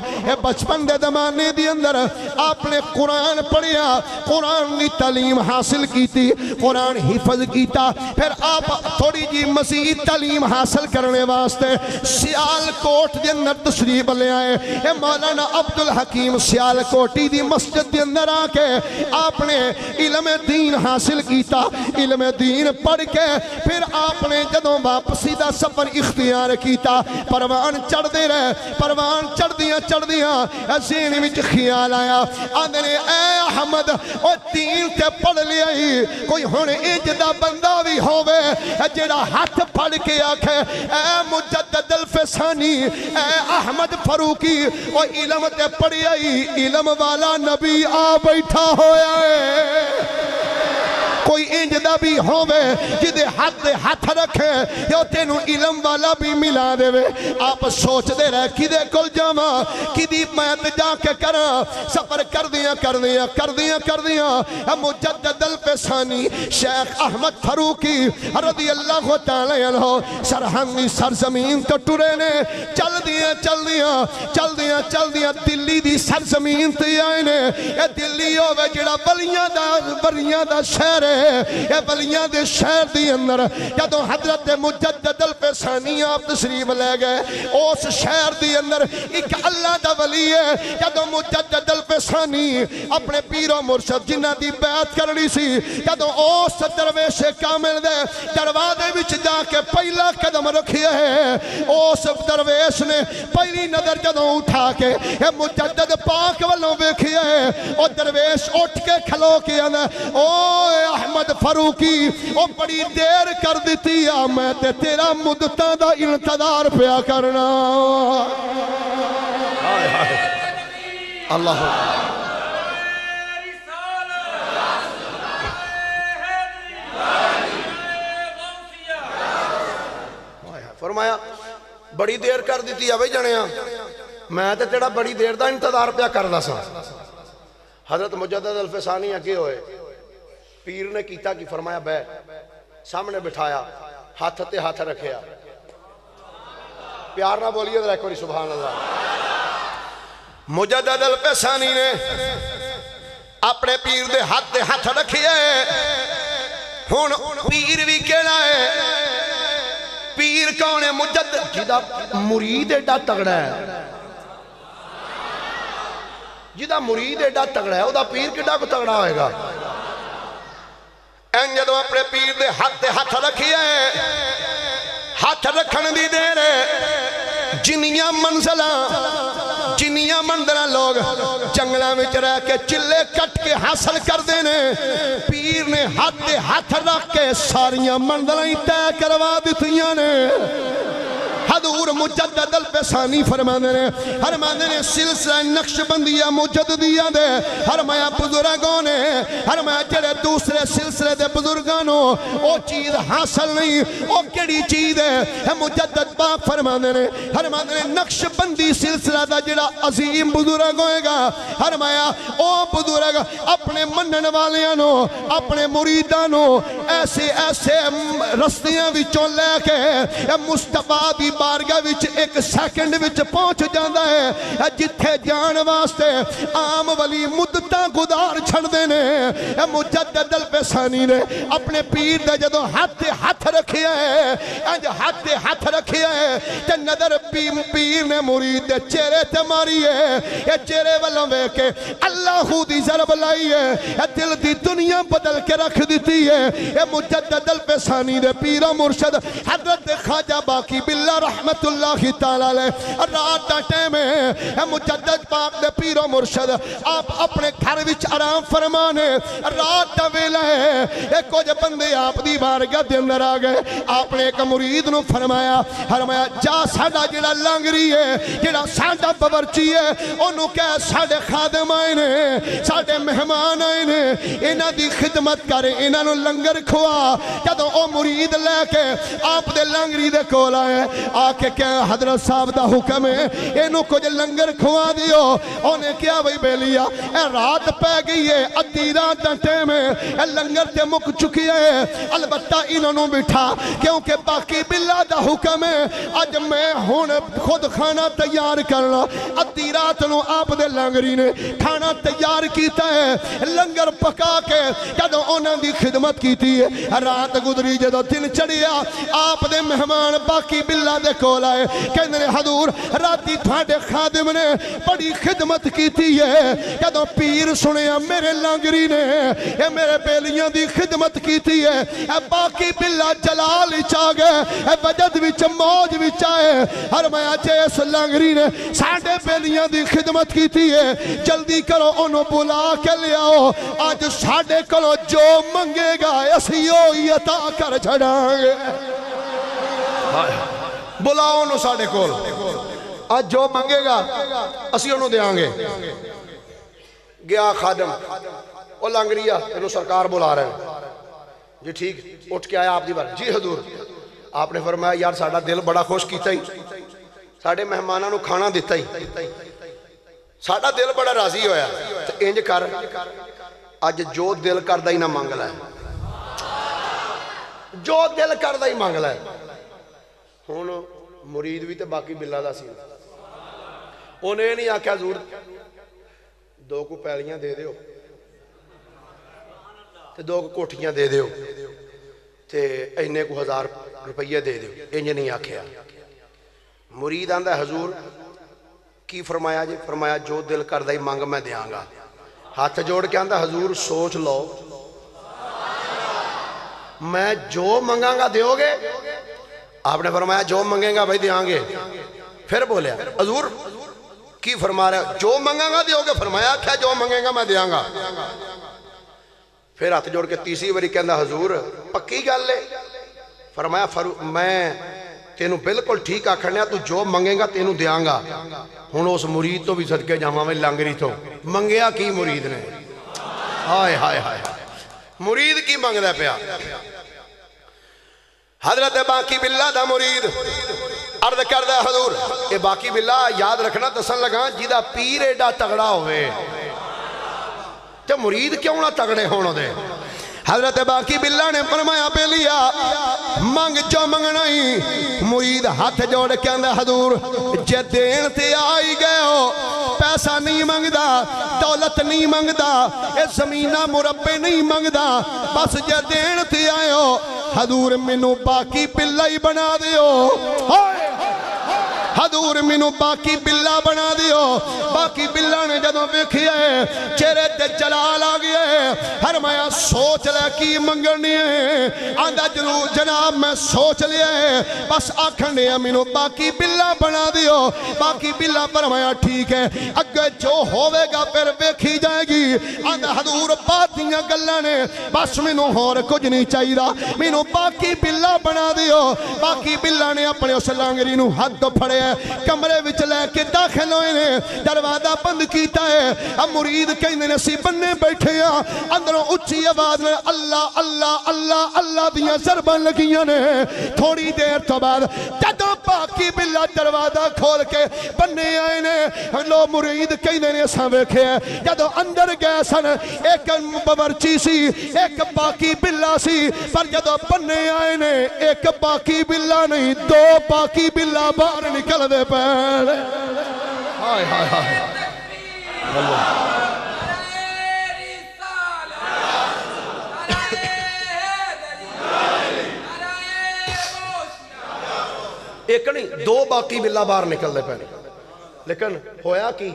[SPEAKER 2] بچپن دے زمانے دی اندر آپ نے قرآن پڑھیا قرآن دی تعلیم حاصل کیتی قرآن حفظ کیتا پھر آپ تھوڑی جی مزید تعلیم حاصل کرنے واسطے سیالکوٹ دے اندر تشریف لے آئے مولانا عبدالحکیم سیالکوٹی دی مسجد دے اندر کے آپ نے علم دین حاصل کیتا علم دین پڑھ کے پھر آپ نے جدوں واپسی دا سفر اختیار کیتا پروان چڑھ دے رہے پروان چڑھ دیاں ذہن وچ خیال آیا آندے نے اے احمد او دین تے پڑھ لیا ہی کوئی ہن انج دا بندہ بھی ہووے جڑا ہاتھ پھڑ کے آکھے اے مجدد الفسانی اے احمد فاروقی او علم تے پڑھیا ہی علم والا نبی آپ بیٹھا ہویا ہے کوئی انج دا بھی ہووے جدے ہاتھ رکھے یا تینوں علم والا بھی ملا دے وے آپ سوچ دے رہے کدے کل جاما کدی میں جا کے کرا سفر کر دیا مجدد الپسانی شیخ احمد فاروقی رضی اللہ تعالی عنہ سرہنگی سرزمین تو ٹرے نے چل دیا دلی دی سرزمین تے آئے نے یہ دلی ہووے جڑا بلیاں دا شہر ہے یہ بلیاں دے شہر دی اندر جدوں حضرت مجدد الپسانی آپ تشریف لے گئے اس شہر دی اندر ایک اللہ دا ولی ہے جدوں مجدد الپسانی اپنے پیر و مرشد جنہ دی بیعت کرنی سی جدوں اس درویش کامل دے دروازے وچ جا کے پہلا قدم رکھیا ہے اس درویش نے پہلی نظر جدوں اٹھا کے مجدد پاک والوں ویکھیا ہے اور درویش اٹھ کے کھلو کے آندا او احمد فاروقی او بڑی دیر کر دیتی میں تے تیرا مدتاں دا انتظار پیا کرنا اللہ
[SPEAKER 1] فرمایا بڑی دیر کر دیتی ہے بھائی جنیا میں تے تیرا بڑی دیر دا انتظار پیا کردا سا حضرت مجدد الفسانی اگے ہوئے، پیر نے کیتا کی فرمایا بے، سامنے بٹھایا، ہاتھ تے ہاتھ رکھیا، پیار نہ بولیے ذرا ایک باری سبحان اللہ۔ مجدد الفسانی نے اپنے پیر دے ہاتھ رکھیے، ہن پیر بھی کہنا ہے، پیر کون ہے؟ مجدد جدا مرید ایڈا تگڑا ہے، جدا مرید ایڈا تگڑا ہے، او دا پیر کڈا کو تگڑا ہوئے گا؟ این جدو اپنے پیر دے ہاتھ رکھیے، ہاتھ رکھن دی دیر جنیاں منزلہ جنیاں مندرہ لوگ جنگلہ میں رہ کے چلے کٹ کے حاصل کر دینے، پیر نے ہاتھ رکھ کے ساریاں مندرہ ہی طے کروا دیتیاں نے۔ حضور مجدد الفسانی فرمانے نے سلسلہ نقش بندیہ مجددیہ دے فرمایا بزرگوں نے فرمایا جڑے دوسرے سلسلے دے بزرگانوں او چیز حاصل نہیں، او کیڑی چیز ہے؟ مجدد پاک فرمانے نے نقش بندی سلسلہ دا جڑا عظیم بزرگ ہوئے گا، فرمایا او بزرگ اپنے منن والیاں اپنے مریدانوں ایسے رستیاں وچوں لے کے مصطفیٰ دی بارگاہ وچ ایک سیکنڈ وچ پہنچ جاندہ ہے، جتھے جان واسطے عام ولی مدتاں گزار چھڑ دینے۔ مجدد الفسانی نے اپنے پیر دے جدو ہاتھ رکھیا ہے، ہاتھ رکھیا ہے تے نظر پیر نے مرید دے چہرے تے ماری ہے، یہ چہرے والوں وے کے اللہ دی ضرب لائی ہے، دل دی دنیا بدل کے رکھ دیتی ہے۔ یہ مجدد الفسانی دے پیر و مرشد حضرت خواجہ باقی باللہ رحمت اللہ تعالیٰ علیہ رات دا ٹائم ہے، مجدد پاک دے پیر و مرشد آپ اپنے گھر وچ آرام فرمانے، رات دا ویلا ہے، ایک کچھ بندے آپ دی بارگاہ دے اندر آ گئے، آپ نے ایک مرید نو فرمایا جا ساڈا جڑا لانگری ہے، جڑا ساڈا باورچی ہے، انہوں کہہ ساڈے خادم آئے نے، ساڈے مہمان آئے نے، انہاں دی خدمت کرے، انہاں نو لنگر کھوا۔ جدوں او مرید لے کے آپ دے لانگری دے کول آئے، آ کے کہا حضرت صاحب دا حکم ہے انہوں کچھ لنگر کھوا دیو۔ انہیں کیا بھئی بیلیا اے رات پہ گئی ہے، ادھی رات دا ٹائم ہے، اے لنگر تے مک چکی ہے، البتہ انہوں بٹھا کیونکہ باقی باللہ دا حکم ہے اج میں ہون خود کھانا تیار کرنا۔ ادھی رات نو آپ دے لنگری نے کھانا تیار کیتا ہے، لنگر پکا کے جدو انہوں دی خدمت کیتی ہے، رات گزری جدو دن چڑھیا، آپ دے مہمان باقی باللہ دے کول آئے، کہنے حضور راتی تھاڑے خادم نے بڑی خدمت کیتی ہے، جدو پیر سنیا میرے لانگری نے اے میرے بیلیاں دی خدمت کیتی ہے، اے باقی باللہ جلال چاہ گئے، اے وجد وچ موج وچ آئے، فرمایا جیس لانگری نے ساڑھے بیلیاں دی خدمت کیتی ہے، جلدی کرو انہوں بلا کے لے آؤ، آج ساڑھے کرو جو منگے گا اسیو عطا کر چھڑائیں گے۔ بلاؤ انہوں ساڑھے کول، آج جو منگے گا اسی انہوں دے آنگے۔ گیا خادم او لانگریا انہوں سرکار بلا رہے ہیں، جی ٹھیک اٹھ کے آیا آپ دی بار، جی حضور آپ نے فرمایا یار ساڑھا دل بڑا خوش کیتا ہی، ساڑھے مہمانہ نو کھانا دیتا ہی، ساڑھا دل بڑا راضی ہویا، تو انج کر آج جو دل کردہ ہی نہ مانگلا ہے، جو دل کردہ ہی مانگلا ہے۔ ہون مرید بھی تے باقی باللہ دا سی، انہیں نہیں آکھا حضور دو کو پہلیاں دے دیو تے دو کو کوٹھیاں دے دیو تے اینے کو 1000 روپیہ دے دیو، انہیں نہیں آکھیا۔ مرید آندہ حضور کی فرمایا جی؟ فرمایا جو دل کردہ ہی مانگ میں دیاں گا۔ ہاتھ جوڑ کے آندہ حضور سوچ لو میں جو منگاں گا دیو گے؟ آپ نے فرمایا جو منگیں گا بھائی دیاں گے۔ پھر بولے حضور کی فرما رہا ہے جو منگاں گا دیو گے؟ فرمایا کیا جو منگیں گا میں دیاں گا۔ پھر ہاتھ جوڑ کے تیسری باری کہندہ حضور پکی گل لے؟ فرمایا میں تینوں بالکل ٹھیک آکھنیا، تو جو منگیں گا تینوں دیاں گا۔ ہن اس مرید تو بھی صدقے جاواں میں لانگری تو منگیا کی مرید نے؟ ہائے ہائے ہائے مرید کی منگ دے پیا؟ حضرت باقی باللہ دا مرید عرض کردہ حضور اے باقی باللہ یاد رکھنا دسن لگا جیدہ پیر ایڈا تگڑا ہوئے، تے مرید کیوں نہ تگڑے ہونا دے؟
[SPEAKER 2] حضرت باقی باللہ نے فرمایا پہ لیا منگ جو منگنا ہی مرید ہاتھ جوڑ کے اندر حضور جے دین تے آئی گئے ہو پیسہ نہیں منگدا دولت نہیں منگدا اے زمینہ مربع نہیں منگدا بس جے دین تے آئے ہو حضور منو باقی باللہ ہی بنا دیو حضور منو باقی باللہ بنا دیو باقی باللہ نے جدوں ویکھیا ہے چہرے تے جلال آ گیا ہے فرمایا سوچ لے کی منگنی ہے آندا جناب میں سوچ لیا ہے بس آکھن دے منو باقی باللہ بنا دیو باقی باللہ فرمایا ٹھیک ہے اگے جو ہوے گا پھر ویکھی جائے گی آندا حضور باتیاں گلاں نے بس منو ہور کچھ نہیں چاہیدا منو باقی باللہ بنا دیو باقی باللہ نے اپنے اس لانگری نو ہاتھ پھڑے کمرے وچ لے کے داخل ہوئے نے دروازہ بند کیتا ہے اب مرید کہندے نے سی بننے بیٹھے ہیں اندروں اچھی آواز میں اللہ اللہ اللہ اللہ دیاں ضرباں لگیاں نے تھوڑی دیر تو بعد جدوں باقی باللہ دروازہ کھول کے بننے آئے نے لو مرید کہندے نے اساں ویکھے جدوں اندر گئے سن ایک باورچی سی ایک باقی باللہ سی پر جدوں بننے آئے نے ایک باقی باللہ نہیں دو باقی باللہ باہر نکل دے پیر
[SPEAKER 1] ہائے ہائے ہائے ایک نہیں دو باقی باللہ باہر نکل دے پیر لیکن ہویا کی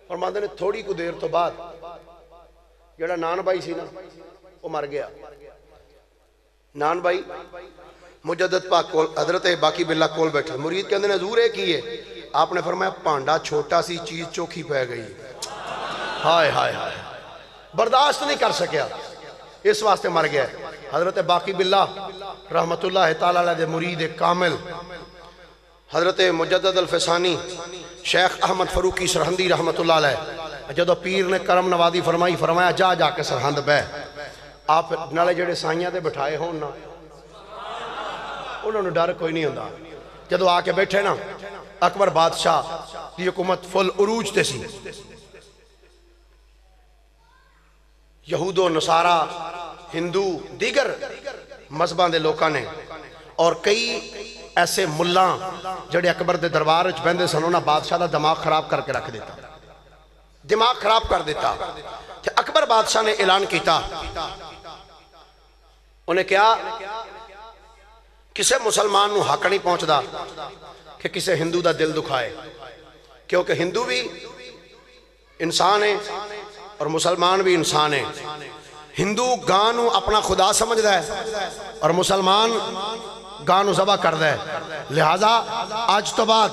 [SPEAKER 1] اور ماندے نے تھوڑی کو دیر تو بعد جڑا نان بھائی سی نا وہ مر گیا نان بھائی مجدد پاک کول حضرت باقی باللہ کول بیٹھا مرید کے اندر حضور ہے کی ہے آپ نے فرمایا پانڈا چھوٹا سی چیز چوکھی پہ گئی ہائے ہائے ہائے برداشت نہیں کر سکیا اس واسطے مر گیا حضرت باقی باللہ رحمت اللہ تعالیٰ علیہ مرید کامل حضرت مجدد الفسانی شیخ احمد فروقی سرہندی رحمت اللہ علیہ جدو پیر نے کرم نوازی فرمایا جا جا کے سرہند بے آپ نالے جڑے سائیاں دے بٹھائے ہوں نا انہوں نے ڈر کوئی نہیں ہوندہ جدو آ کے بیٹھے نا اکبر بادشاہ کی حکومت فل عروج تے سی یہود و نصارہ ہندو دیگر مذہباں دے لوکاں نے اور کئی ایسے ملان جڑے اکبر دے دربار وچ بہندے سن انہاں بادشاہ دا دماغ خراب کر کے رکھ دیتا دماغ خراب کر دیتا کہ اکبر بادشاہ نے اعلان کیتا انہیں کیا کسے مسلمان نو حق نہیں پہنچدا کہ کسے ہندو دا دل دکھائے کیونکہ ہندو بھی انسان ہے اور مسلمان بھی انسان ہے ہندو گاں نو اپنا خدا سمجھدا ہے اور مسلمان گاں نو ذبح کردا ہے لہذا آج تو بعد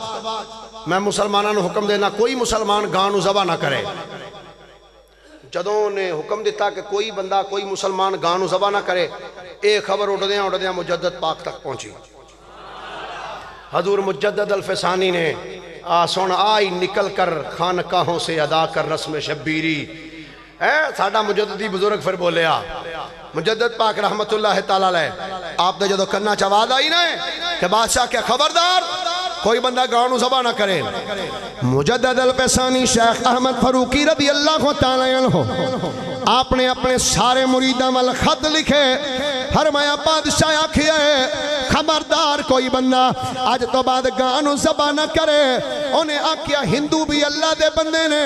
[SPEAKER 1] میں مسلمانوں نو حکم دینا کوئی مسلمان گاں نو ذبح نہ کرے جدوں نے حکم دیتا کہ کوئی بندہ کوئی مسلمان گاں نو ذبح نہ کرے ایک خبر اڑ دیاں مجدد پاک تک پہنچی حضور مجدد الفسانی نے سن آئی نکل کر خانقاہوں سے ادا کر رسم شبیری ساڑھا مجددی بزرگ پھر بولیا مجدد پاک رحمت اللہ تعالیٰ علیہ آپ نے جدو کرنا چاہواد آئی نا کہ بادشاہ کیا خبردار کوئی بندہ گاؤں ذبح نہ کرے مجدد الفسانی شیخ احمد فروقی رضی اللہ تعالیٰ عنہ آپ نے اپنے سارے مریداں وال خط لکھے فرمایا بادشاہ آکھیا ہے خبردار کوئی بندہ آج تو بعد گاؤں ذبح نہ کرے انہیں آکھیا ہندو بھی اللہ دے بندے نے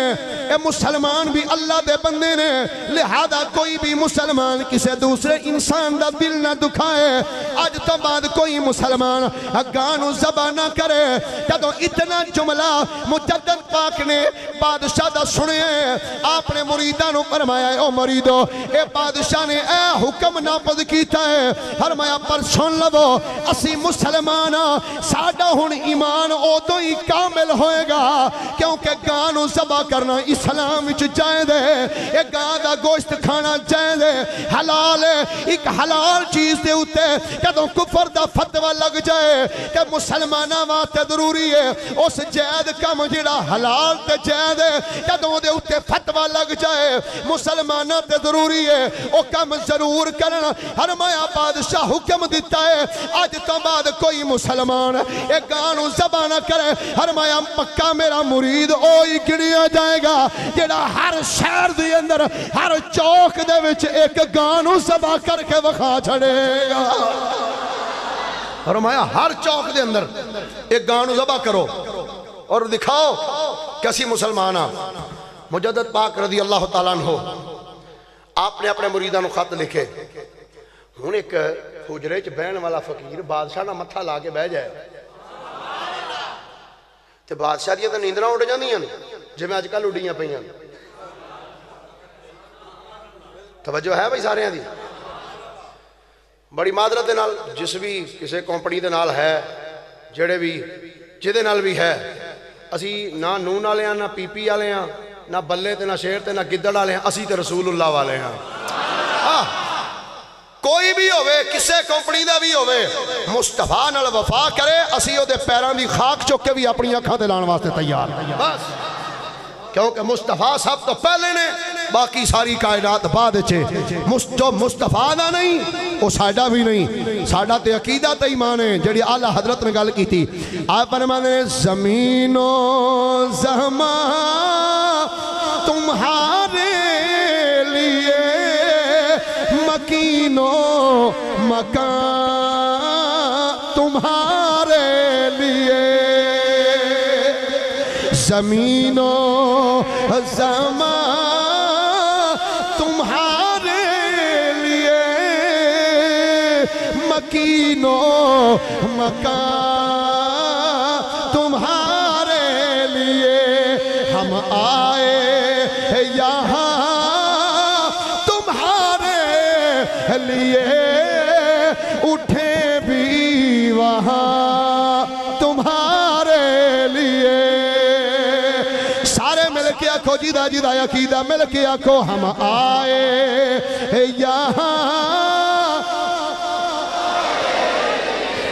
[SPEAKER 1] اے مسلمان بھی اللہ دے بندے نے لہذا کوئی بھی مسلمان کسے دوسرے انسان دا دل نہ دکھائے آج تو بعد کوئی مسلمان گاؤں ذبح نہ کرے جدو اتنا جملہ مجدد پاک نے بادشاہ دا سنے آپ نے مریداں نو فرمایا او مریدو اے بادشاہ نے اے حکم نافذ کیتا ہے فرمایا پر سن لو اسی مسلمان ساڈا ہن ایمان اودوں ہی کامل ہوئے گا کیونکہ گاں نو ذبح کرنا اسلام وچ جائز ہے اے گاں دا گوشت کھانا جائز ہے حلال ہے ایک حلال چیز دے اوتے جدوں کفر دا فتوی لگ جائے کہ مسلماناں واسطے ضروری ہے اس جائز کم جڑا حلال تے جائز ہے جدوں دے اوتے فتوی لگ جائے مسلماناں تے ضروری ہے او کم ضرور کرنا فرمایا بادشاہ حکم دیتا ہے
[SPEAKER 2] اج تو بعد کوئی مسلمان ایک گانو ذبح نہ کرے. فرمایا پکا میرا مرید اوہی گنیا جائے گا جڑا ہر شہر دے اندر ہر چوک دے وچ ایک گانو ذبح کر کے وکھا چھڑے گا. فرمایا ہر چوک دے اندر ایک گانو ذبح کرو اور دکھاؤ کیسی مسلمان آ. مجدد پاک رضی اللہ تعالیٰ عنہ آپ نے اپنے مریدان کو خط لکھے. ہن ایک حجرے چ بہن والا فقیر بادشاہ نہ متھا لا کے بہ جائے تے بادشاہ دیاں تے نیندراں اڑ جاندیاں جویں اج کل اڈیاں پیاں. توجہ ہے بھائی سارے دی. بڑی معذرت دے نال جس بھی کسے کمپنی دے نال ہے جڑے بھی جدے نال بھی ہے اسی نہ نون والے ہاں نہ پی پی والے ہاں نہ بلے تے نہ شیر تے نہ گدڑ والے ہاں اسی تے رسول اللہ والے ہاں. کوئی بھی ہوئے کسے کمپنی دا بھی ہوئے مصطفیٰ نال وفا کرے اسی او دے پیران دی خاک چک کے بھی اپنی اکھاں تے لان واسطے تیار. بس کیونکہ مصطفیٰ سب تو پہلے نے باقی ساری کائنات بعد چھے. جو مصطفیٰ دا نہیں وہ ساڈا بھی نہیں. ساڈا تے عقیدہ تے ایمان ہے جڑی اعلیٰ حضرت نے گل کی تھی. آپ فرماتے ہیں زمین و زمان تمہارے لیے مکین و مکان تمہارے لیے زمین و زمان تمہارے لیے مکین و مکان تمہارے لیے ہم آئے یہاں تمہارے لیے اٹھے بھی وہاں تمہارے لیے. سارے مل کے آکھو جیدہ جیدہ عقیدہ مل کے آکھو ہم آئے یہاں.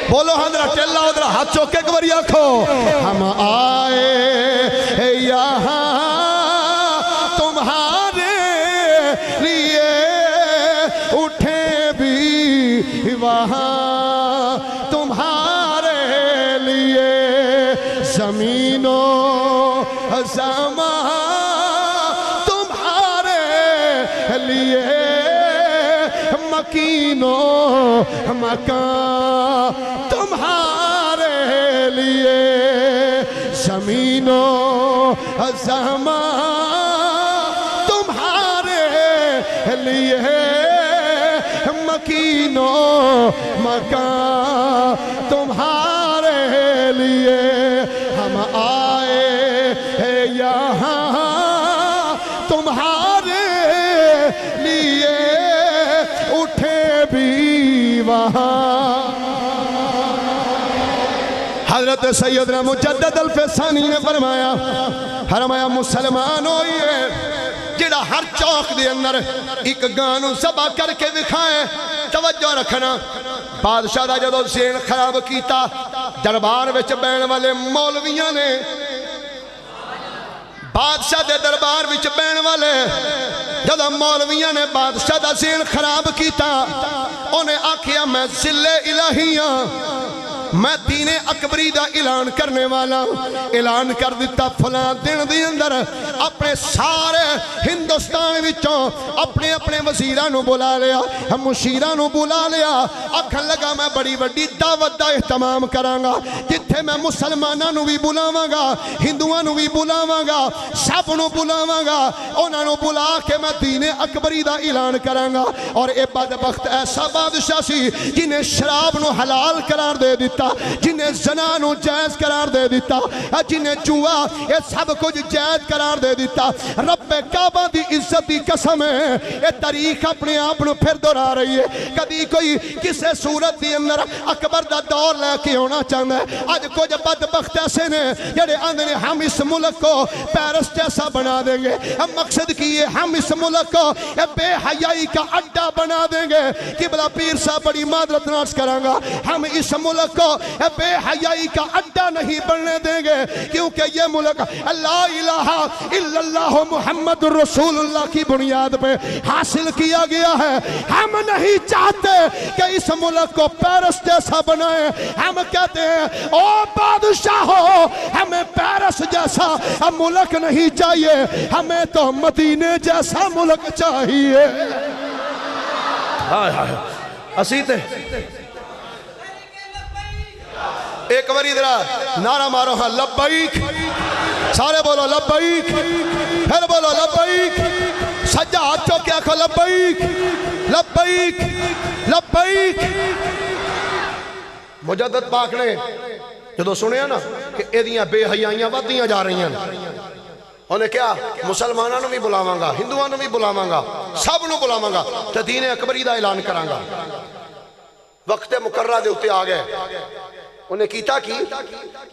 [SPEAKER 2] بولو حضرت ٹیلہ ادھر ہاتھ چوکے کبری آکھو ہم آئے یہاں تمہارے لیے اٹھے بھی وہاں تمہارے لیے زمین و زمان تمہارے لیے مکین و مکان تمہارے لیے زمین و زمان تمہارے لیے مکین و مکان تمہارے لیے ہم آئے یہاں تمہارے لیے اٹھے بھی وہاں. حضرت سیدنا مجدد الفسانی نے فرمایا مسلمان ہوئیے جڑا ہر چوک دے اندر ایک گانو ذبح کر کے دکھائے. توجہ رکھنا بادشاہ دا جدو ذہن خراب کیتا دربار وچ بہن والے مولویاں نے بادشاہ دے دربار وچ بہن والے جدو مولویاں نے بادشاہ دا ذہن خراب کیتا انہیں آکھیا میں ذل الہیاں میں دین اکبری دا اعلان کرنے والا اعلان کر دیتا فلاں دن دی اندر اپنے سارے ہندوستان وچوں اپنے اپنے وزیرانو بلا لیا مشیرانو بلا لیا آکھن لگا میں بڑی بڑی دعوت دا اہتمام کرانگا جتھے میں مسلمانانو بھی بلاواں گا ہندوانو بھی بلاواں گا سب نو بلاواں گا انہاں بلا کے میں دین اکبری دا اعلان کرانگا. اور اے بدبخت ایسا بادشاہ سی جنہیں شراب نو حلال قرار دے دیتا جنہیں زنا نو جائز قرار دے دیتا جنہیں جوا یہ سب کچھ جائز قرار دے دیتا. رب کعبہ دی عزت دی قسم ہے یہ تاریخ اپنے آپ نو پھر دورا رہی ہے. کدی کوئی کسے صورت دی اندر اکبر دا دور لے کے ہونا چاہتا ہے. آج کچھ بدبخت ایسے نے جڑے آندھے ہم اس ملک کو پیرس جیسا بنا دیں گے. ہم مقصد کیے ہم اس ملک کو بے حیائی کا اڈا بنا دیں گے. قبلہ پیر صاحب بڑی معذرت ناز کرانگا ہم اس ملک کو اے بے حیائی کا اڈا نہیں بننے دیں گے، کیونکہ یہ ملک لا الہ الا اللہ محمد رسول اللہ کی بنیاد پہ حاصل کیا گیا ہے۔ ہم نہیں چاہتے کہ اس ملک کو پیرس جیسا بنائیں، ہم کہتے ہیں او بادشاہو ہمیں پیرس جیسا ملک نہیں چاہیے، ہمیں تو مدینے جیسا ملک چاہیے۔
[SPEAKER 1] اسیتے
[SPEAKER 2] ایک بار ادھر نعرہ مارو ہاں لبیک، سارے بولو لبیک، پھر بولو لبیک، سجا ہاتھ چوکے آکھو لبیک لبیک لبیک۔
[SPEAKER 1] مجدد پاک نے جدو سنیا نا کہ ایدیاں بے حیائیاں ودیاں جا رہی ہیں، انہیں کیا مسلمانوں نے بھی بلاواں گا، ہندوؤں نے بھی بلاواں گا، سب نو بلاواں گا تے دین اکبری دا اعلان کراں گا۔ وقت مقررہ دے اتے آ گئے، انہیں کیتا کی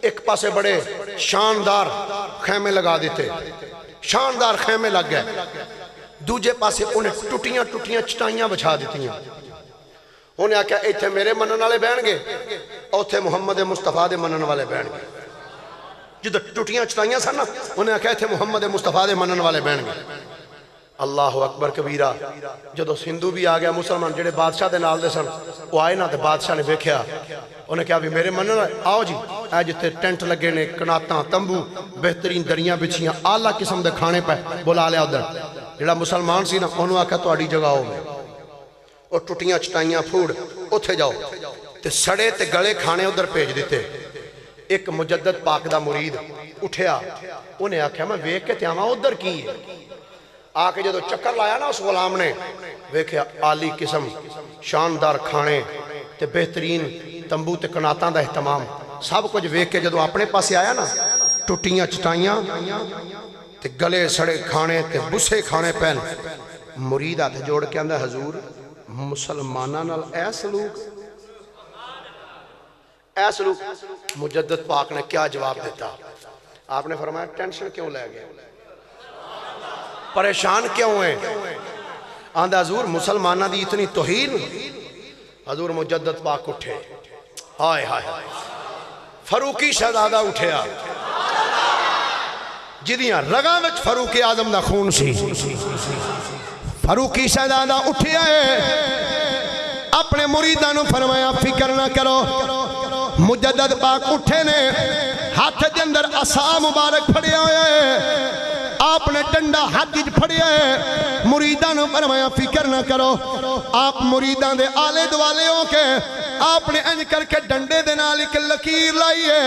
[SPEAKER 1] ایک پاسے بڑے شاندار خیمے لگا دیتے، شاندار خیمے لگ گئے، دوجے پاسے انہیں ٹوٹیاں ٹوٹیاں چٹائیاں بچھا دیتی ہیں۔ انہیں آکھا ایتھے میرے منن والے بہن گے، اوتھے محمد مصطفیٰ دے منن والے بہن گے۔ جدو ٹوٹیاں چٹائیاں سن نا، انہیں آکھا ایتھے محمد مصطفیٰ دے منن والے بہن گے۔ اللہ اکبر کبیرہ، جدو ہندو بھی آ گیا، مسلمان جڑے بادشاہ دے نال دے سن وہ آئے نا تے بادشاہ نے دیکھیا، انہیں کہا بھی میرے منن والے آؤ جی، اے جتے ٹینٹ لگے نے، کناتاں، تمبو، بہترین دریاں بچھیاں، اعلیٰ قسم دے کھانے پہ بلا لیا ادھر۔ جڑا مسلمان سی نا انہوں آکھا تہاڈی جگہ ہو میں، اور ٹوٹیاں چٹائیاں پھوڑ اتھے جاؤ تے سڑے تے گلے کھانے ادھر بھیج دیتے۔ ایک مجدد پاک دا مرید اٹھیا، انہیں آکھا میں ویکھ کے تے آواں ادھر کی ہے۔ آ کے جدو چکر لایا نا اس غلام نے، ویکھیا عالی قسم شاندار کھانے تے بہترین تمبو تے کناتاں دا اہتمام، سب کچھ ویکھ کے جدو اپنے پاسے آیا نا، ٹوٹیاں چٹائیاں تے گلے سڑے کھانے تے بسے کھانے پہن، مرید ہاتھ جوڑ کے اندر حضور مسلمانہ نال اے سلوک، اے سلوک۔ مجدد پاک نے کیا جواب دیتا؟ آپ نے فرمایا ٹینشن کیوں لے گئے، پریشان کیوں ہیں؟ آندہ حضور مسلمانہ دی اتنی توہین۔ حضور مجدد پاک اٹھے، ہائے ہائے فاروقی شہزادہ اٹھیا، جدیاں رگاں وچ فاروق اعظم دا خون سی۔ فاروقی شہزادہ اٹھیا ہے، اپنے مریدانو فرمایا فکر نہ کرو۔ مجدد پاک اٹھے نے، ہاتھ دے اندر عصا مبارک پھڑیا ہے، آپ نے ڈنڈا ہاتھ وچ پھڑیا ہے، مریدانو فرمایا فکر نہ کرو۔ آپ مریدان دے آلے دوالے ہو کے آپ نے انج کر کے ڈنڈے دے نال ایک لکیر لائی ہے،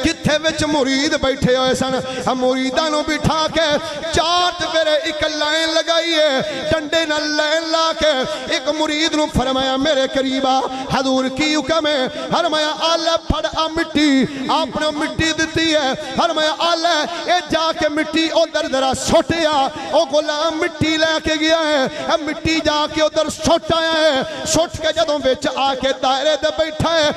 [SPEAKER 1] جتھے وچ مرید بیٹھے ہوئے سن، مریدانو بٹھا کے چار پھر ایک لائن لگائی ہے، ڈنڈے نال لائن لا کے ایک مرید نو فرمایا میرے قریبا، حضور کی حکم ہے، فرمایا آلہ پھڑ آ مٹی، آپ نے مٹی دیتی ہے، فرمایا آلہ اے جا کے مٹی ادھر ذرا سوٹیا، او غلام مٹی لے کے گیا ہے، مٹی جا کے ادھر سوٹایا ہے، سوٹ کے جدوں وچ آ کے دائرے دے بیٹھا ہے،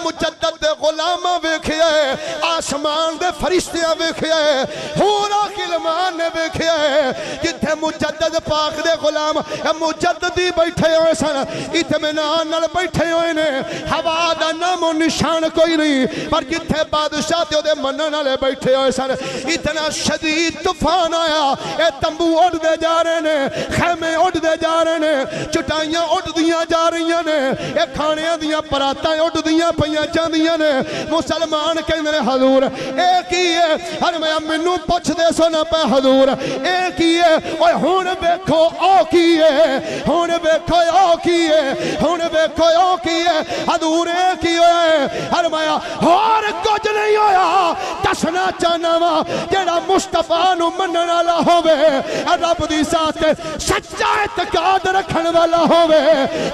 [SPEAKER 1] مجدد دے غلامہ ویکھیا ہے، آسمان دے فرشتیاں ویکھیا ہے، حورا غلمان نے ویکھیا ہے، جتھے مجدد پاک دے غلام مجددی بیٹھے ہوئے سن، اطمینان نال بیٹھے ہوئے نے، ہوا دا نام و نشان کوئی نہیں، پر جتھے بادشاہ تے دے منن والے بیٹھے ہوئے سن، اتنا شدید طوفان آیا، اے تمبو اڑ دے جا رہے نے، خیمے اڑ دے جا رہے نے، چٹائیاں اڑ دیاں جا رہی نے، اے کھانیاں دیاں پراتاں اڑ دیاں پیاں جاندیاں نے۔ مسلمان کہندے نے حضور اے کی ہے؟ فرمایا مینوں پوچھ دے سو نہ پے حضور اے کی ہے؟ اوے ہن ویکھو او کی ہے، ہن ویکھو او کی ہے، ہن ویکھو او کی ہے، حضور اے کی ہویا ہے؟ فرمایا اور کچھ نہیں ہویا، دسنا چاہنا وا جڑا مصطفیٰ نو منن والا ہووے، رب دی ذات سچا اعتقاد رکھن والا ہووے،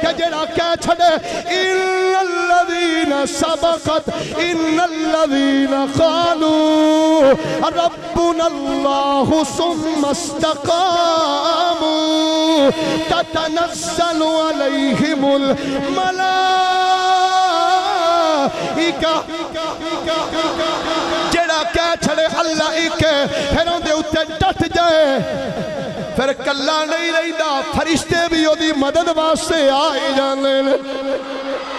[SPEAKER 1] کہ جڑا کہہ چھڑے ان الذین سبقت ان الذین قالوا ربنا اللہ ثم استقاموا تتنزل علیہم الملائکہ، جڑا کہہ چھڑے اللہ ایک ہے، پھر ان دے اتے ڈٹ جائے، پھر کلا نہیں رہی دا، فرشتے بھی وہ دی مدد واسطے آئے جانے،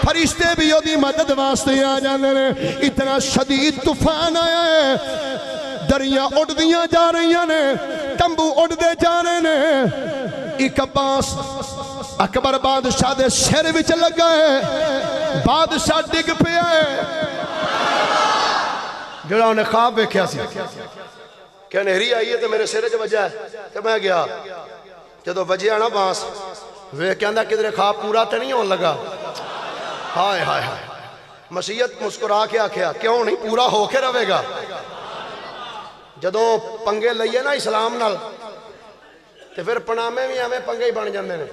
[SPEAKER 2] فرشتے بھی وہدی مدد واسطے آ جاندے نے اتنا شدید طوفان آیا ہے دریاں اڑدیاں جا رہی نے تمبو اڑدے جا رہے نے ایک عباس اکبر بادشاہ دے سر وچ لگا ہے بادشاہ ڈگ پیا ہے
[SPEAKER 1] جڑا انہیں خواب ویکھیا سی کہ نہری آئی ہے تو میرے سرے جو وجہ ہے تو میں گیا جدو وجہ نا بانس وہ کہندہ کدھر خواب پورا تو نہیں ہون لگا ہائے ہائے ہائے مسیحت مسکرا کے آکھیا کیوں نہیں پورا ہو کے رہے گا جدو پنگے لئیے نا اسلام نال تو پھر پنامے بھی ہمیں پنگے ہی بن جاندے نے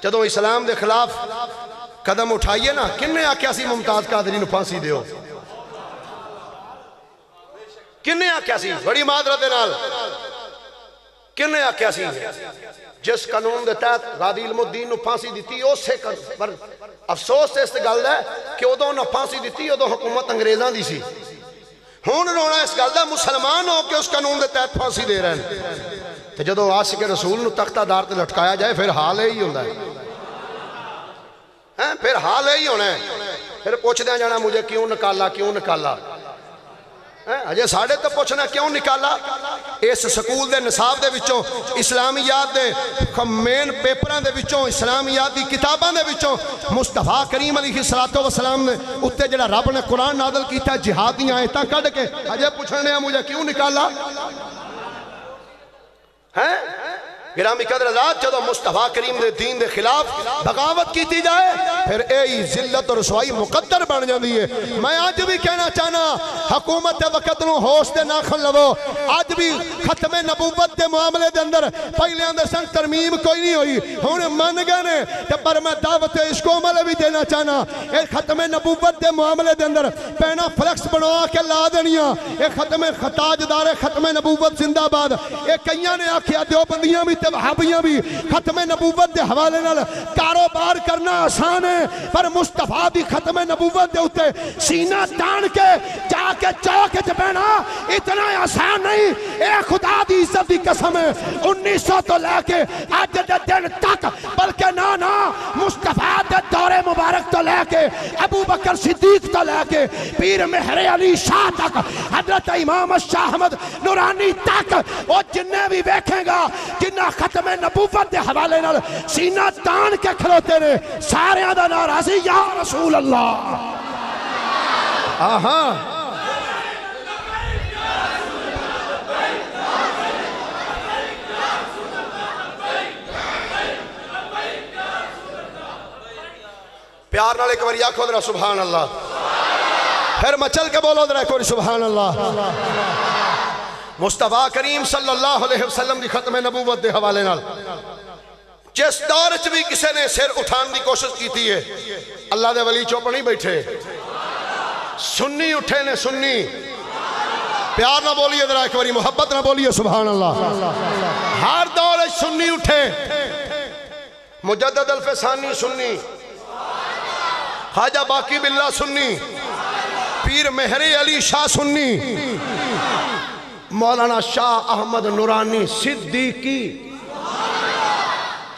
[SPEAKER 1] جدو اسلام دے خلاف قدم اٹھائیے نا کنے آکھیا سی ممتاز قادری نو پھانسی دیو کنے آکھیا سی بڑی معذرت نال کنے آکھیا سی جس قانون دے تحت غازی علم الدین نو پھانسی دیتی اسے پر افسوس اس گل ہے کہ ادو نہ پھانسی دیتی ادو حکومت انگریزاں دی سی ہون رونا اس گل دا مسلمان ہو کہ اس قانون دے تحت پھانسی دے رہے ہیں تو جدو عاشق رسول نو تختہ دار تے لٹکایا جائے پھر حال ہی ہوندہ ہے پھر حال ہی ہونا ہے پھر پوچھ دیں جانا مجھے کیوں نکالا اجے ساڑھے تو پوچھنا کیوں نکالا اس سکول دے نصاب دے وچوں اسلامیات دے مین پیپران دے وچوں اسلامیات دی کتابان دے وچوں مصطفیٰ کریم علیہ السلام نے اتے جڑا رب نے قرآن نازل کیتا جہادیاں آیتاں کڑھ کے اجے پوچھنے ہیں مجھے کیوں نکالا گرامی قدر ذات جدو مصطفیٰ کریم دے دین دے خلاف بغاوت کیتی جائے پھر اے ذلت اور رسوائی مقدر بن جاندی ہے میں آج بھی کہنا چاہنا حکومت وقت نو ہوش دے ناخن لو آج بھی ختم نبوت دے معاملے دے اندر پہلے اندر سن ترمیم کوئی نہیں ہوئی ہوں من گئے نے پر میں دعوت عشق و عمل بھی دینا چاہنا اے ختم نبوت دے معاملے دے اندر پہنا فلکس بنوا کے لا دنیا اے ختم تاجدار ختم نبوت زندہ باد اے کئیاں نے آکھیا دیوبندیاں بھی وہابیاں بھی ختم نبوت دے حوالے نال کاروبار کرنا آسان ہے پر مصطفیٰ دی ختم نبوت دے اتے سینہ تان کے جا کے چوک چ بینا اتنا آسان نہیں اے خدا دی عزت دی قسم ہے 1900 تو لے کے آج دے دن تک بلکہ نا مصطفیٰ دے دور مبارک تو لے کے ابو بکر صدیق تو لے کے پیر مہر علی شاہ تک حضرت امام شاہ احمد نورانی تک وہ جننے بھی دیکھیں گا جنہ ختم نبوت دے حوالے نال سینہ تان کے کھلوتے نے سارے دا ناراضی یا رسول اللہ آہاں پیار نال ایک بار یا کھو درہ سبحان اللہ پھر مچل کے بولو درہ کوئی سبحان اللہ مصطفیٰ کریم صلی اللہ علیہ وسلم دی ختم نبوت دے حوالے نال جس دور چ بھی کسے نے سر اٹھان دی کوشش کیتی ہے اللہ دے ولی چوپ نہیں بیٹھے سنی اٹھے نے سنی پیار نہ بولیے ذرا ایک باری محبت نہ بولیے سبحان اللہ ہر دور سنی اٹھے مجدد الفسانی سنی خواجہ باقی باللہ سنی پیر مہر علی شاہ سنی مولانا شاہ احمد نورانی صدیقی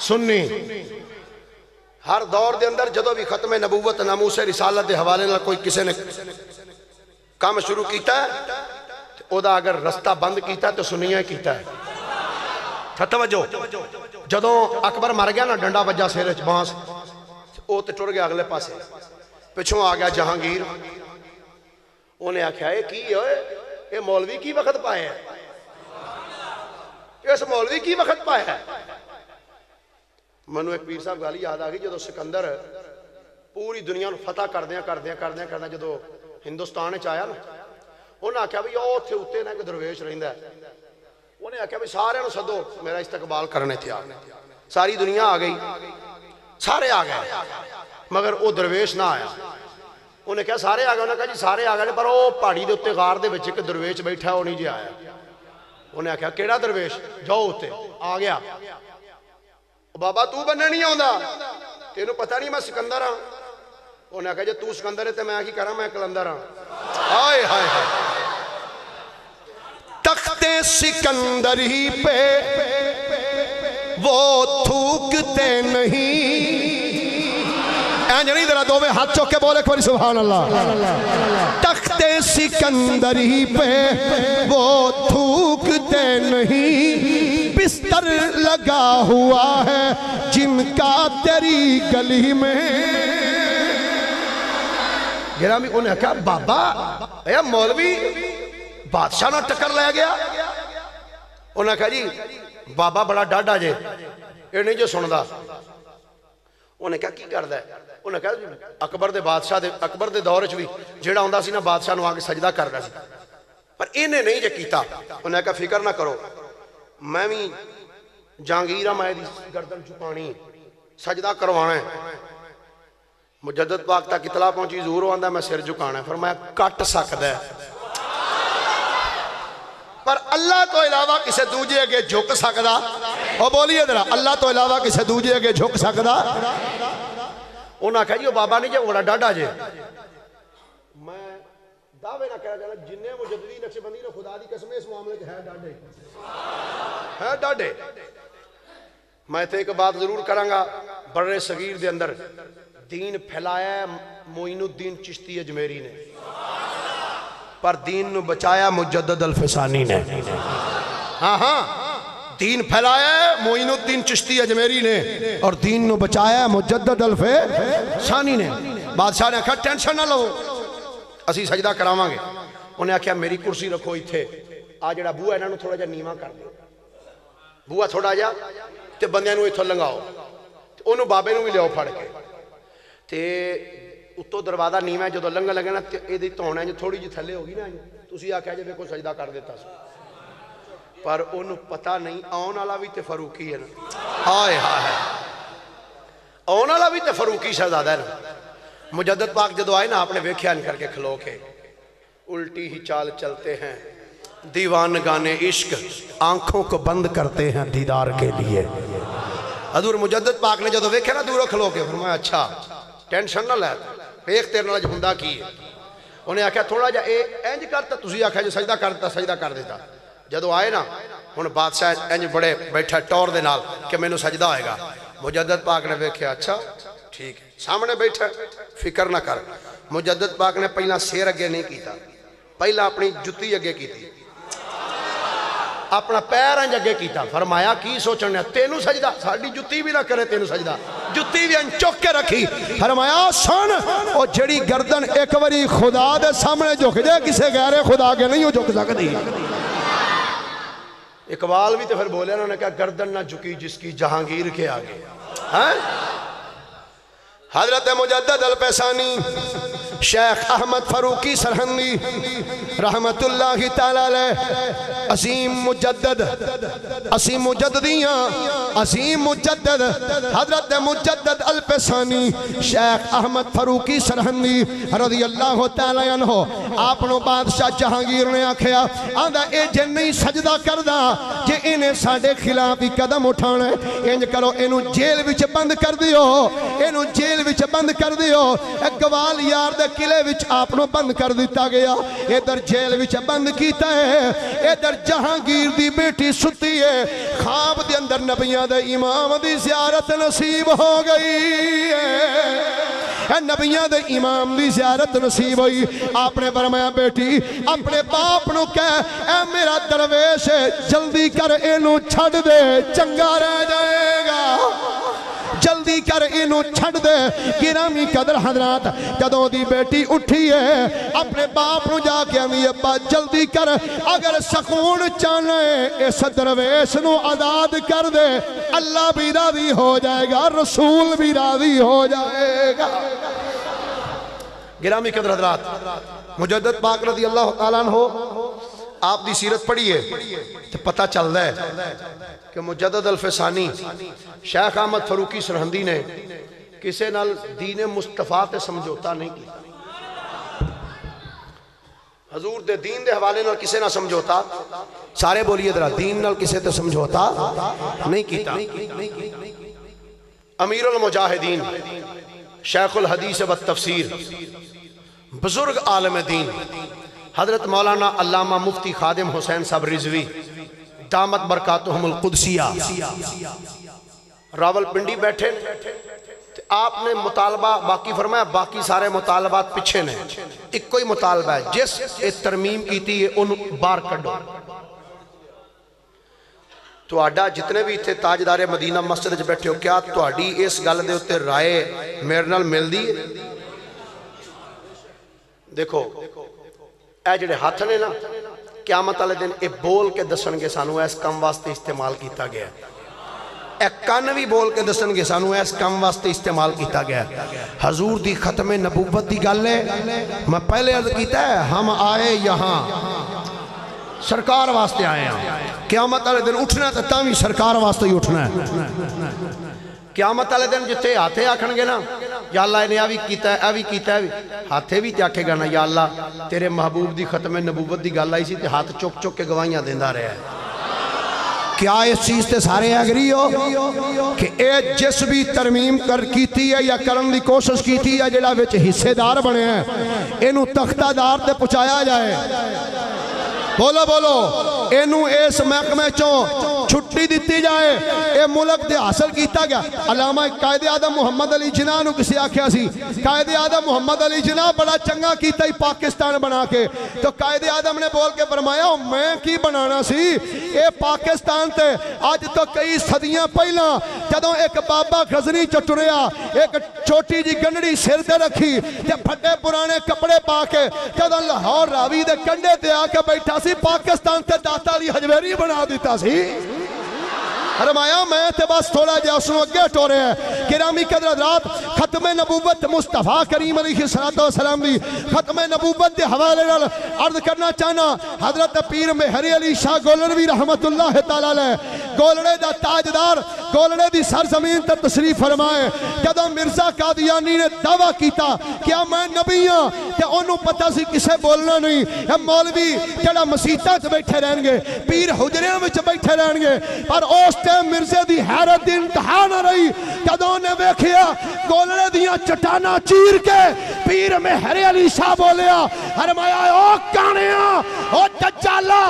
[SPEAKER 1] سنی ہر دور دے اندر جدو بھی ختم نبوت ناموس رسالت دے حوالے نہ کوئی کسے نے کام شروع کیتا ہے او دا اگر رستہ بند کیتا ہے تو سنیاں کیتا ہے توجہ جدو اکبر مر گیا نا ڈنڈا بجا سیرے چ بانس او تے ٹر گیا اگلے پاسے پچھوں آ گیا جہانگیر انہیں آکھیا ہے کی ہوئے یہ مولوی کی وقت پائے ہیں اس مولوی کی وقت پائے ہیں منو ایک پیر صاحب گالی یاد آگئی جدو سکندر پوری دنیا نو فتح کردیاں جدو ہندوستان چاہیا نا انہیں آکھیا بھی او تھے اتے نا کہ درویش رہندہ ہے انہیں آکھیا بھی سارے نو صدو میرا استقبال کرنے تھے ساری دنیا آ گئی سارے آ گئے مگر او درویش نہ آیا انہیں کہا سارے آگئے انہیں کہا جی سارے آگئے پر وہ پہاڑی دے اتے غار دے بچے کہ درویش بیٹھا وہ نہیں جی آیا انہیں کہا کیڑا درویش جاؤ اتے آ گیا بابا تو بننے نہیں آؤں دا تینوں پتہ نہیں میں سکندر ہاں انہیں کہا جی تو سکندر ہے تو میں کی کرا میں کلندر ہاں آئے ہائے ہائے
[SPEAKER 2] تخت سکندری پہ وہ تھوکتے نہیں نہیں ذرا دوویں ہاتھ چوک کے بولے ایک بار سبحان اللہ. تخت سکندری پہ وہ تھوکتے نہیں، بستر لگا ہوا ہے جن کا تیری گلی میں.
[SPEAKER 1] گرامی انہیں کہا بابا اے مولوی بادشاہ نہ ٹکر لے گیا. انہیں کہا جی بابا بڑا ڈاڈا جے یہ نہیں جو سندا. انہیں کہا کی کردہ ہے؟ انہیں کہا اکبر دے بادشاہ دے اکبر دے دور بھی جیڑا ہوندہ سی نا بادشاہ نو آگے سجدہ کر رہا سی پر انہیں نہیں جے کیتا. انہیں کہا فکر نہ کرو میں بھی جہانگیرہ میں دی گردن چھپانی سجدہ کروانا ہے. مجدد پاک تک اطلاع پہنچی ظہور ہوندہ میں سر جھکانا ہے. فرمایا کٹ سکتا ہے پر اللہ تو علاوہ کسے دوجے اگے جھک سکدا. اور بولیے ذرا اللہ تو علاوہ کسے دوجے اگے جھک سکدا. انہاں کہا جی بابا نہیں جے بڑا ڈاڈا جے. میں دعوے نہ کہا جانا جنہیں مجددی نقش بندی نے خدا دی قسم اس معاملے کے ہے ڈاڈے ہے ڈاڈے. میں تے ایک بات ضرور کرانگا برے صغیر دے اندر دین پھیلایا ہے معین الدین چشتی اجمیری نے پر دین نو بچایا مجدد الفسانی نے. ہاں ہاں دین پھیلایا ہے معین الدین چشتی اجمیری نے اور دین نو بچایا ہے مجدد الفسانی نے. بادشاہ نے کہا ٹینشن نہ لو اسی سجدہ کراواں گے. انہیں کہا میری کرسی رکھو ایتھے آ جڑا بوہ ہے نا تھوڑا جا نیواں کر دو. بوہ تھوڑا جا تے بندیاں نو ایتھوں لنگاؤ انہوں بابے نو بھی لیاؤ پھڑ کے تے اتو دروازہ نیمہ ہے جو لنگا لگا نا اے دی تونا ہے جو تھوڑی جی تھلے ہوگی نا تُسی آکھا جب کو سجدہ کر دیتا سو پر انہوں پتہ نہیں آن والا بھی تے فاروقی ہے نا. ہائے ہائے آن والا بھی تے فاروقی شہزادہ ہے نا. مجدد پاک جدو آئے نا آپ نے ویکھیان کر کے کھلو کے الٹی ہی چال چلتے ہیں دیوان گانے عشق آنکھوں کو بند کرتے ہیں دیدار کے لیے. حضور مجدد پاک نے جدو ویکھے نا دورو کھلو کے فرمایا اچھا ٹینشن نہ لیتا ایک تیرے نال ہوندا کی ہے. انہیں آکھا تھوڑا جا اینج کرتا تسی آکھا جو سجدہ کرتا سجدہ کر دیتا. جدو آئے نا ہن بادشاہ اینج بڑے بیٹھا ٹور دے نال کہ میں نو سجدہ آئے گا. مجدد پاک نے ویکھیا اچھا ٹھیک ہے سامنے بیٹھا فکر نہ کر. مجدد پاک نے پہلا سیر اگے نہیں کیتا پہلا اپنی جتی اگے کیتی اپنا پیر انج اگے کیتا. فرمایا کی سوچنے تینوں سجدہ ساڑی جتی بھی نہ کرے تینوں سجدہ جتی بھی انج چک کے رکھی. فرمایا سن او جڑی گردن ایک وری خدا دے سامنے جھک جائے کسے غیر خدا کے نہیں ہو جھک سکتی. اقبال بھی تو پھر بولے انہوں نے کہا گردن نہ جھکی جس کی جہانگیر کے آگے. حضرت مجدد الفسانی شیخ احمد فاروقی سرہندی رحمت اللہ تعالیٰ علیہ عظیم مجدد عظیم مجددیاں عظیم مجدد حضرت مجدد الفسانی شیخ احمد فاروقی سرہندی رضی اللہ تعالیٰ عنہ آپنوں بادشاہ جہانگیر نے آکھیا آدھا اے جن نہیں سجدہ کردہ جے انہیں ساڑھے خلافی قدم اٹھانے انج کرو انہوں جیل وچ بند کر دیو انہوں جیل وچ بند کر دیو. گوال یار دے قلعے وچ آپنوں بند کر دیتا گیا. ادھر جیل وچ بند کیتا ہے ادھر جہانگیر دی بیٹی ستی ہے خواب دے اندر نبیاں دے امام دی زیارت نصیب ہو گئی ہے. نبیاں دے امام دی زیارت نصیب ہوئی. آپ نے فرمایا بیٹی اپنے باپ نو کہہ اے میرا درویش جلدی کر اینو چھڑ دے چنگا رہ جائے گا جلدی کر اینو چھڑ دے. گرامی قدر حضرات جدوں دی بیٹی اٹھی ہے اپنے باپ نو جا کے امی ابا جلدی کر اگر سکون چاہنے اس درویش نو آزاد کر دے اللہ بھی راضی ہو جائے گا رسول بھی راضی ہو جائے گا. گرامی قدر حضرات مجدد پاک رضی اللہ تعالیٰ عنہ آپ دی سیرت پڑھی ہے تو پتہ چل رہا ہے کہ مجدد الفسانی شیخ احمد فاروقی سرہندی نے کسے نال دین مصطفیٰ تے سمجھوتا نہیں کی. حضور دے دین دے حوالے نال کسے نہ سمجھوتا سارے بولیے درہ دین نال کسے تے سمجھوتا نہیں کیتا. امیر المجاہدین شیخ الحدیث و تفسیر بزرگ عالم دین حضرت مولانا علامہ مفتی خادم حسین صاحب رضوی دامت برکاتہم القدسیہ راول پنڈی بیٹھے آپ نے مطالبہ باقی فرمایا باقی سارے مطالبات پیچھے نے ایک کوئی مطالبہ ہے جس ترمیم کیتی ہے ان بار کڈو تو آڈا جتنے بھی تھے تاجدار مدینہ مسجد بیٹھے ہو کیا تو آڈی اس گل دے ہوتے رائے میرے نال مل دی دیکھو اے جڑے ہاتھ نے نا قیامت والے دن اے بول کے دسن گے سانو اس کم واسطے استعمال کیتا گیا اے کان بھی بول کے دسن گے سانو اس کم واسطے استعمال کیتا گیا حضور دی ختم نبوت دی گل ہے میں پہلے عرض کیتا ہے ہم آئے یہاں سرکار واسطے آئے ہیں قیامت والے دن اٹھنا تو تاں بھی سرکار واسطے ہی اٹھنا ہے قیامت والے دن جتھے ہاتھے آکھن گے نا یا اللہ انہیں آوی کیتا ہے آوی کیتا ہے ہاتھے بھی تے آکھے گا نا یا اللہ تیرے محبوب دی ختم نبوت دی گل آئی سی تے ہاتھ چک چک کے گواہیاں دیندا رہا ہے کیا اس چیز تے سارے ایگری ہو کہ اے جس بھی ترمیم کر کیتی ہے یا کرن دی کوشش کیتی ہے جڑا وچ حصے دار بنے ہیں اینو تختہ دار تے پہنچایا جائے بولو بولو اینو اس محکمے چوں چھٹی دیتی جائے اے ملک دے حاصل کیتا گیا علامہ قائد اعظم محمد علی جناح نو کسی آکھیا سی قائد اعظم محمد علی جناح بڑا چنگا کیتا ہی پاکستان بنا کے تو قائد اعظم نے بول کے فرمایا میں کی بنانا سی اے پاکستان تے آج تو کئی صدیاں پہلا جدوں ایک بابا غزنی چٹریا ایک چھوٹی جی گنڈی سر تے رکھی تے پھٹے پرانے کپڑے پا کے جدوں لاہور راوی دے کنڈے تے آ کے بیٹھا سی پاکستان تے داتا علی حجویری بنا دیتا سی فرمایا میں تے بس تھوڑا جا اس نو اگے ٹورے ہیں گرامی قدر حضرات ختم نبوت مصطفیٰ کریم علیہ السلام دی ختم نبوت دے حوالے نال عرض کرنا چاہنا حضرت پیر مہری علی شاہ گولڑوی رحمت اللہ تعالی علیہ گولڑے دا تاجدار گولڑے دی سرزمین تے تشریف فرمائے جدوں مرزا قادیانی نے دعویٰ کیتا کیا میں نبی ہاں تے انہوں پتہ سی کسے بولنا نہیں اے مولوی جڑا مسیتاں تے بیٹھے رہن گے پیر حجریاں وچ بیٹھے رہن گے پر اس مرزے دی حیرت دی انتہا نہ رہی جدوں نے ویکھیا گولڑے دیاں چٹانا چیر کے پیر مہر علی شاہ بولیا فرمایا او کانیا او دجالا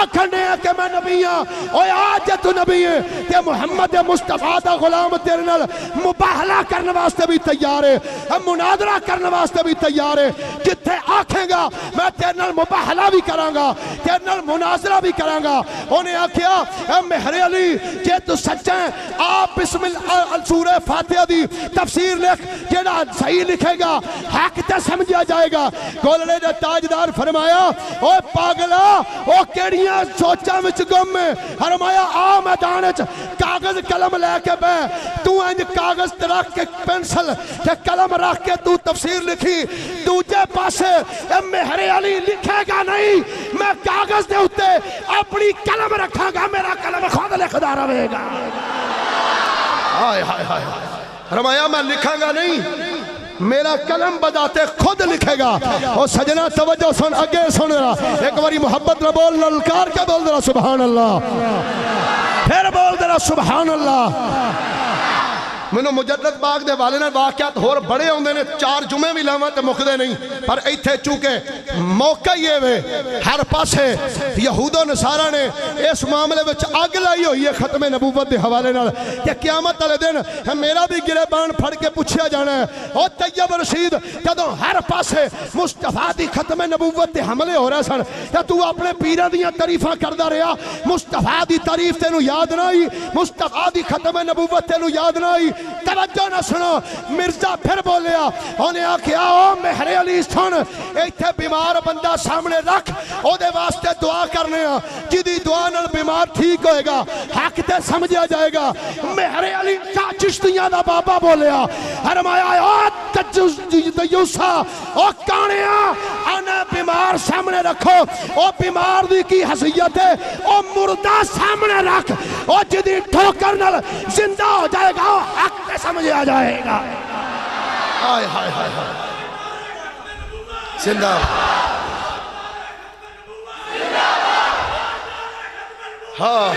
[SPEAKER 1] آکھنے کہ میں نبی ہاں او آج تو نبی ہے تے محمد مصطفیٰ دا غلام تیرے نال مباہلہ کرنے واسطے بھی تیار ہے مناظرہ کرنے واسطے بھی تیار ہے جتھے آکھیں گا میں تیرے نال مباہلہ بھی کراں گا تیرے نال مناظرہ بھی کراں گا انہیں آکھیا اے مہر علی جے تو سچا ہے آپ بسم اللہ سورہ فاتحہ دی تفسیر لکھ جڑا صحیح لکھے گا حق تے سمجھا جائے گا گولڑے دا تاجدار فرمایا اوے پاگلا او کیڑیاں سوچاں وچ گم میں فرمایا آ میدان وچ کاغذ قلم لے کے بے تو انج کاغذ تے رکھ کے پینسل تے قلم رکھ کے تو تفسیر لکھی دوجے پاسے اے مہر علی لکھے گا نہیں میں کاغذ دے اوتے اپنی قلم رکھاں گا میرا قلم خود لکھدا رہے گا ہائے ہائے ہائے فرمایا میں لکھاں گا نہیں میرا قلم بجاتے خود لکھے گا اور سجنہ توجہ سن اگے سن رہا ایک باری محبت نہ بول للکار کے بول درہ سبحان اللہ پھر بول درہ سبحان اللہ میں مجدد باغ دے والے نے واقعات ہور بڑے ہوندے نے 4 جمعے بھی لاواں تے مکدے نہیں پر ایتھے چونکہ موقع یہ وے ہر پاسے یہود و نصارہ نے اس معاملے وچ اگ لائی ہوئی ہے ختم نبوت دے حوالے نال کہ قیامت والے دن میرا بھی گریبان پھڑ کے پوچھیا جانا ہے او طیب رشید جدوں ہر پاسے مصطفیٰ دی ختم نبوت دے حملے ہو رہے سن تے تو اپنے پیراں دیاں تعریفاں کردا رہیا مصطفیٰ دی تعریف تینوں یاد نہ آئی مصطفیٰ دی ختم نبوت تینوں یاد نہ آئی توجہ نہ سنو مرزا پھر بولیا انہیں آکھیا او مہر علی سن ایتھے بیمار بندہ سامنے رکھ او دے واسطے دعا کرنے ہاں جدی دعا نال بیمار ٹھیک ہوئے گا حق تے سمجھا جائے گا مہر علی شاہ چشتیاں دا بابا بولیا فرمایا او دیوسا او کانیا انا بیمار سامنے رکھو او بیمار دی کی حیثیت ہے او مردہ سامنے رکھ او جدی ٹھوکر نال زندہ ہو جائے گا او حق تے سمجھے آ جائے گا ہائے ہائے ہائے زندہ ہاں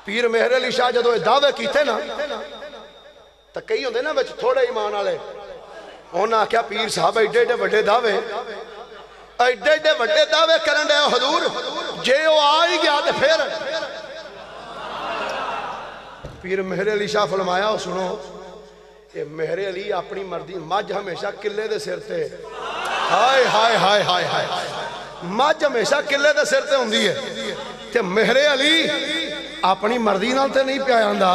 [SPEAKER 1] پیر مہر علی شاہ جدو دعوے کیتے نا تو کئی ہوندے نا بچ تھوڑے ایمان والے انہاں کیا پیر صاحب ایڈے ایڈے وڈے دعوے کرن دے حضور جے وہ آ ہی گیا تے پھر پیر مہر علی شاہ فرمایا سنو تے میرے علی اپنی مرضی مجھ ہمیشہ قلعے دے سر تے ہائے ہائے ہائے ہائے ہائے مجھ ہمیشہ قلعے دے سر تے ہوندی ہے تے میرے علی اپنی مرضی نال تے نہیں پیا جاندا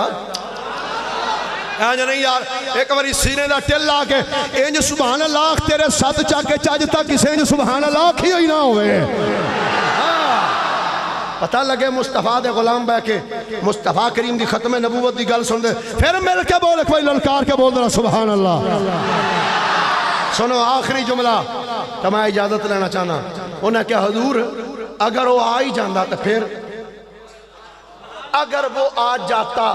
[SPEAKER 2] نہیں یار ایک باری سینے دا ٹل لا کے انج سبحان اللہ تیرے ساتھ چا کے چاج تک کسے انج سبحان اللہ کھی ہوئی نہ ہوئے
[SPEAKER 1] پتہ لگے مصطفیٰ دے غلام بہ کے مصطفیٰ کریم دی ختم نبوت دی گل سن دے
[SPEAKER 2] پھر مل کے بول کوئی للکار کے بول دینا سبحان اللہ
[SPEAKER 1] سنو آخری جملہ تو میں اجازت لینا چاہنا انہیں کہا حضور اگر وہ آ ہی جاندہ تو پھر اگر وہ آ جاتا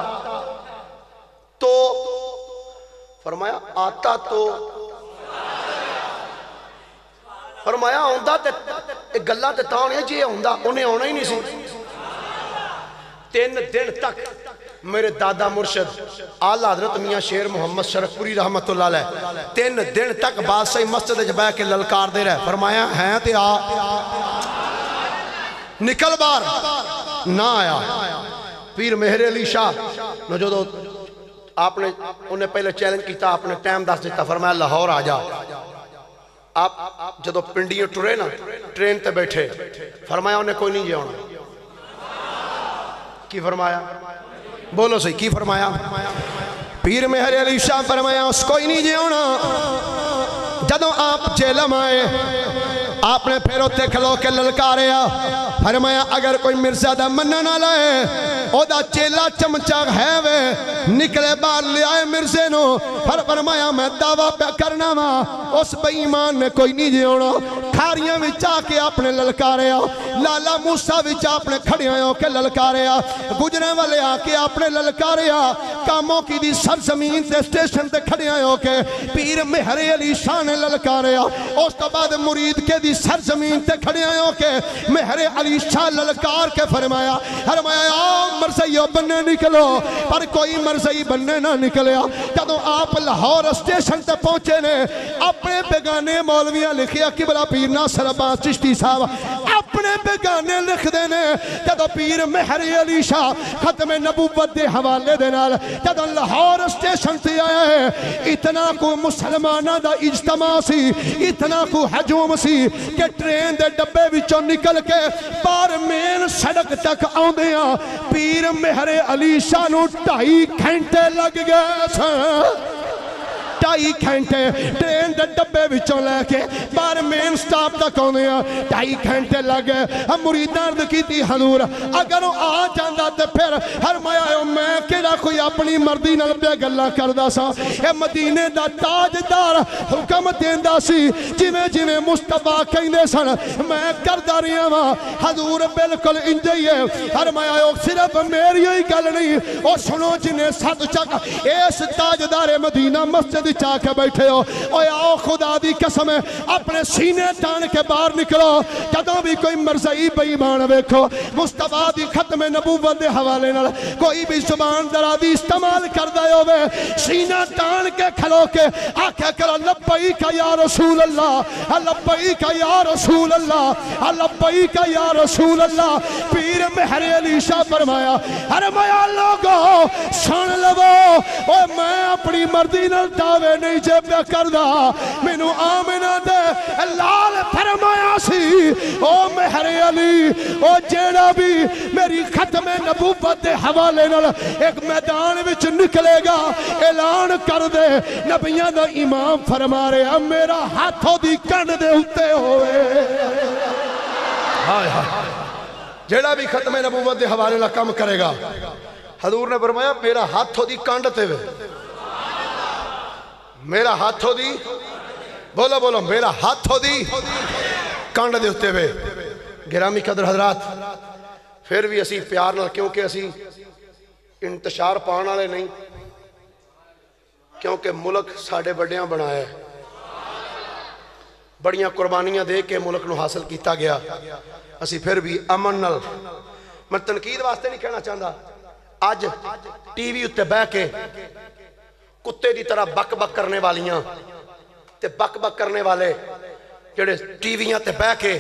[SPEAKER 1] تو فرمایا آتا تو فرمایا ہوندہ تے گلہ تے تاؤں جی ہوندہ انہیں ہونا ہی نہیں سی 3 دن تک میرے دادا مرشد آلہ حضرت میاں شیر محمد شرفپوری رحمت اللہ علیہ 3 دن تک بادشاہی مسجد جبہ کے للکار دے رہے فرمایا ہیں تے آ نکل بار نہ آیا پیر مہر علی شاہ نو جو دو آپ نے انہیں پہلے چیلنج کیتا آپ نے ٹائم دس دیتا فرمایا لاہور آ جا آپ جدو پنڈیوں ٹرے نا ٹرین تے بیٹھے فرمایا انہیں کوئی نہیں جاؤنا کی فرمایا بولو صحیح کی فرمایا
[SPEAKER 2] پیر مہر علی شاہ فرمایا اس کوئی نہیں جاؤنا جدو آپ جیلم آئے آپ نے پھر ہوتے کھلو کے للکاریا فرمایا اگر کوئی مرزا دا منہ نہ لائے او دا چیلا چمچا ہے وے نکلے بار لے آئے مرزے نو فرمایا میں دعویٰ پہ کرنا ماں اس بے ایمان نے کوئی نہیں جیونا کھاریاں وچا کے آپ نے للکاریا لالا موسیٰ وچا آپ نے کھڑیاں کے للکاریا گجرے والے آکے آپ نے للکاریا کاموں کی دی سرزمین تے سٹیشن تے کھڑیاں کے پیر مہر علی شاہ نے للکاریا اس تو بعد مرید کے دی سرزمین تے کھڑیاں کے مہر علی شاہ للکار کے فرمایا مرزیوں بننے نکلو پر کوئی مرزی بننے نہ نکلیا جدو آپ لاہور اسٹیشن تے پہنچے نے اپنے بیگانے مولویاں لکھیا قبلہ پیر ناصر عباس چشتی صاحب اپنے بیگانے لکھ دینے جدو پیر مہر علی شاہ ختم نبوت دے حوالے دینال جدو لاہور اسٹیشن تے آیا ہے اتنا کو مسلمانہ دا اجتماع سی اتنا کو حجوم سی کہ ٹرین دے ڈبے وچوں نکل کے بار مین سڑک تک آن دیا پیر مہر علی شاہ نو 2.5 گھنٹے لگ گئے سن 2.5 گھنٹے ٹرین دے ڈبے وچوں لے کے بار مین سٹاپ تک آنے 2.5 گھنٹے لگے ہم مریدان دکیتی حضور اگر وہ آ جاندہ تے پھر فرمایا میں کیڑا کوئی اپنی مردی نال بے گلا کردا سا اے مدینے دا تاجدار حکم دیندا سی جویں جویں مصطفیٰ کہندے سن میں کردا رہیا وا حضور بالکل انجی ہے فرمایا صرف میری ہی گل نہیں او سنو جنہیں سات چک اس تاجدار مدینہ مسجد چاہ کے بیٹھے ہو اوے آؤ خدا دی قسم ہے اپنے سینے تان کے باہر نکلو جدوں بھی کوئی مرزائی بے ایمان ویکھو مصطفیٰ دی ختم نبوت دے حوالے نال کوئی بھی زبان درازی استعمال کردا ہوے سینہ تان کے کھلو کے آکھیا کرو لبیک یا رسول اللہ لبیک یا رسول اللہ لبیک یا رسول اللہ پیر مہر علی شاہ فرمایا لوگو سن لو اوے میں اپنی مرضی نال دعوے نہیں جے پیا کردا مینوں آمنہ دے لال فرمایا سی او مہر علی او جیڑا بھی میری ختم نبوت دے حوالے نال ایک میدان وچ نکلے گا اعلان کر دے نبیاں دا امام فرما رہے میرا ہاتھوں دی کنڈ دے اتے ہوئے
[SPEAKER 1] ہائے ہائے جیڑا بھی ختم نبوت دے حوالے نال کام کرے گا حضور نے فرمایا میرا ہاتھوں دی کنڈ تے وے میرا ہاتھوں دی بولو بولو میرا ہاتھوں دی کانڈ دے ہوتے ہوئے گرامی قدر حضرات پھر بھی اسی پیار نال کیونکہ اسی انتشار پانا والے نہیں کیونکہ ملک ساڑھے بڑیاں بنایا ہے بڑیاں قربانیاں دے کے ملک نو حاصل کیتا گیا اسی پھر بھی امن نال میں تنقید واسطے نہیں کہنا چاہتا آج ٹی وی اتے بہ کے کتے دی طرح بک بک کرنے والیاں تے بک بک کرنے والے جڑے ٹی ویاں تے بہ کے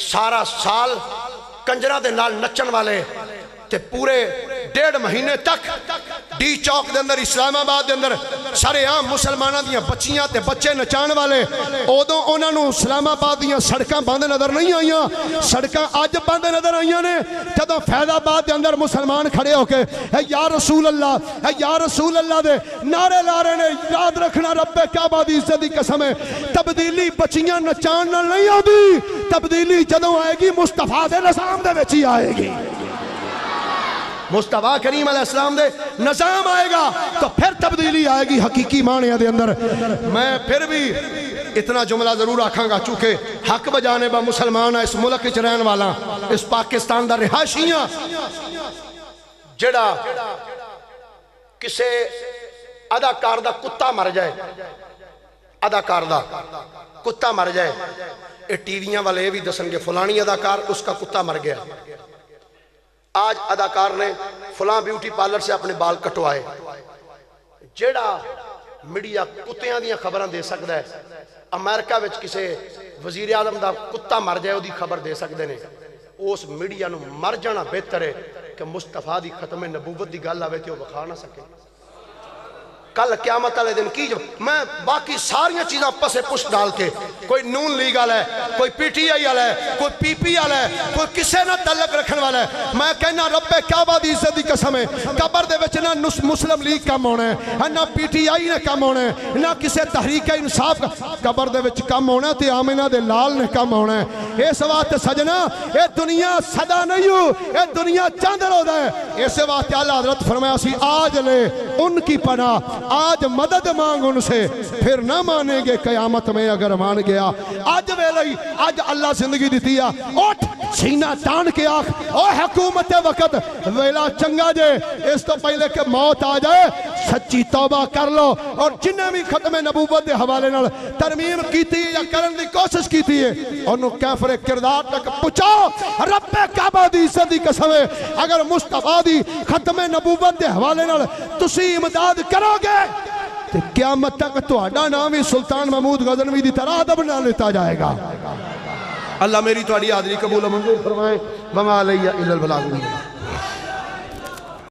[SPEAKER 1] سارا سال کنجرہ دے نال نچن والے تے پورے
[SPEAKER 2] 1.5 مہینے تک ڈی چوک دے اندر اسلام آباد دے اندر سارے عام مسلمانوں دیاں بچیاں تے بچے نچان والے ادوں انہاں نوں اسلام آباد دیاں سڑکاں بند نظر نہیں آئیاں سڑکاں اج بند نظر آئیاں نے جدوں فیض آباد دے اندر مسلمان کھڑے ہو کے اے یا رسول اللہ اے یا رسول اللہ دے نعرے لا رہے نے یاد رکھنا رب کعبہ دی عزت دی قسم ہے تبدیلی بچیاں نچان نال نہیں آندی تبدیلی جدوں آئے گی مصطفیٰ دے نظام دے وچ ہی آئے گی مصطفیٰ کریم علیہ السلام دے نظام آئے گا تو پھر تبدیلی آئے گی حقیقی معنی دے اندر میں پھر بھی اتنا جملہ ضرور آکھاں گا چونکہ حق بجانے با مسلمان ہے اس ملک وچ رہن والا اس پاکستان دا رہائشیاں جڑا کسے اداکار دا کتا مر جائے اداکار دا کتا مر جائے اے ٹی ویاں والے بھی دسن گے فلانی اداکار اس کا کتا مر گیا آج اداکار نے فلاں بیوٹی پارلر سے اپنے بال کٹوائے جیڑا میڈیا کتیاں دیاں خبراں دے سکتا ہے امریکہ وچ کسے وزیر اعظم دا کتا مر جائے دی خبر دے سکتے نے اس میڈیا نو مر جانا بہتر ہے کہ مصطفیٰ دی ختم نبوت دی گل آوے تے وہ بخا نہ سکے کل قیامت والے دن کی میں باقی ساریاں چیزاں پسے پش ڈال کے کوئی نون لیگ والا ہے کوئی پی ٹی آئی والا ہے کوئی پی پی والا ہے کوئی کسے نہ تعلق رکھن والا ہے میں کہنا رب کعبہ دی عزت دی قسم ہے قبر دے وچ نہ مسلم لیگ کم ہونا ہے نہ پی ٹی آئی نے کم ہونا ہے نہ کسے تحریک انصاف قبر دے وچ کم ہونا تے آمنہ دے لال نے کم ہونا ہے اس واسطے سجنا اے دنیا صدا نہیں ہو اے دنیا چاندر ہوتا ہے اس واسطے اللہ حضرت فرمایا سی آج لے ان کی پناہ آج مدد مانگ ان سے پھر نہ مانیں گے قیامت میں اگر مان گیا آج ویلئی آج اللہ زندگی دیتی ہے اٹھ سینہ تان کے آنکھ او حکومت وقت ویلا چنگا جے اس تو پہلے کہ موت آ جائے سچی توبہ کر لو اور جنہیں بھی ختم نبوت دے حوالے نال ترمیم کیتی یا کرن دی کوشش کیتی ہے انہوں کیفر کردار تک پہنچاؤ رب کعبہ دی عزت دی قسم ہے اگر مصطفیٰ دی ختم نبوت دے حوالے نال تسی امداد کرو گے تو قیامت تک تہاڈا نام ہی سلطان محمود غزنوی دی طرح ادب نہ لیتا جائے گا اللہ میری تہاڈی حاضری قبول منظور فرمائے وما علیہ الا البلاغ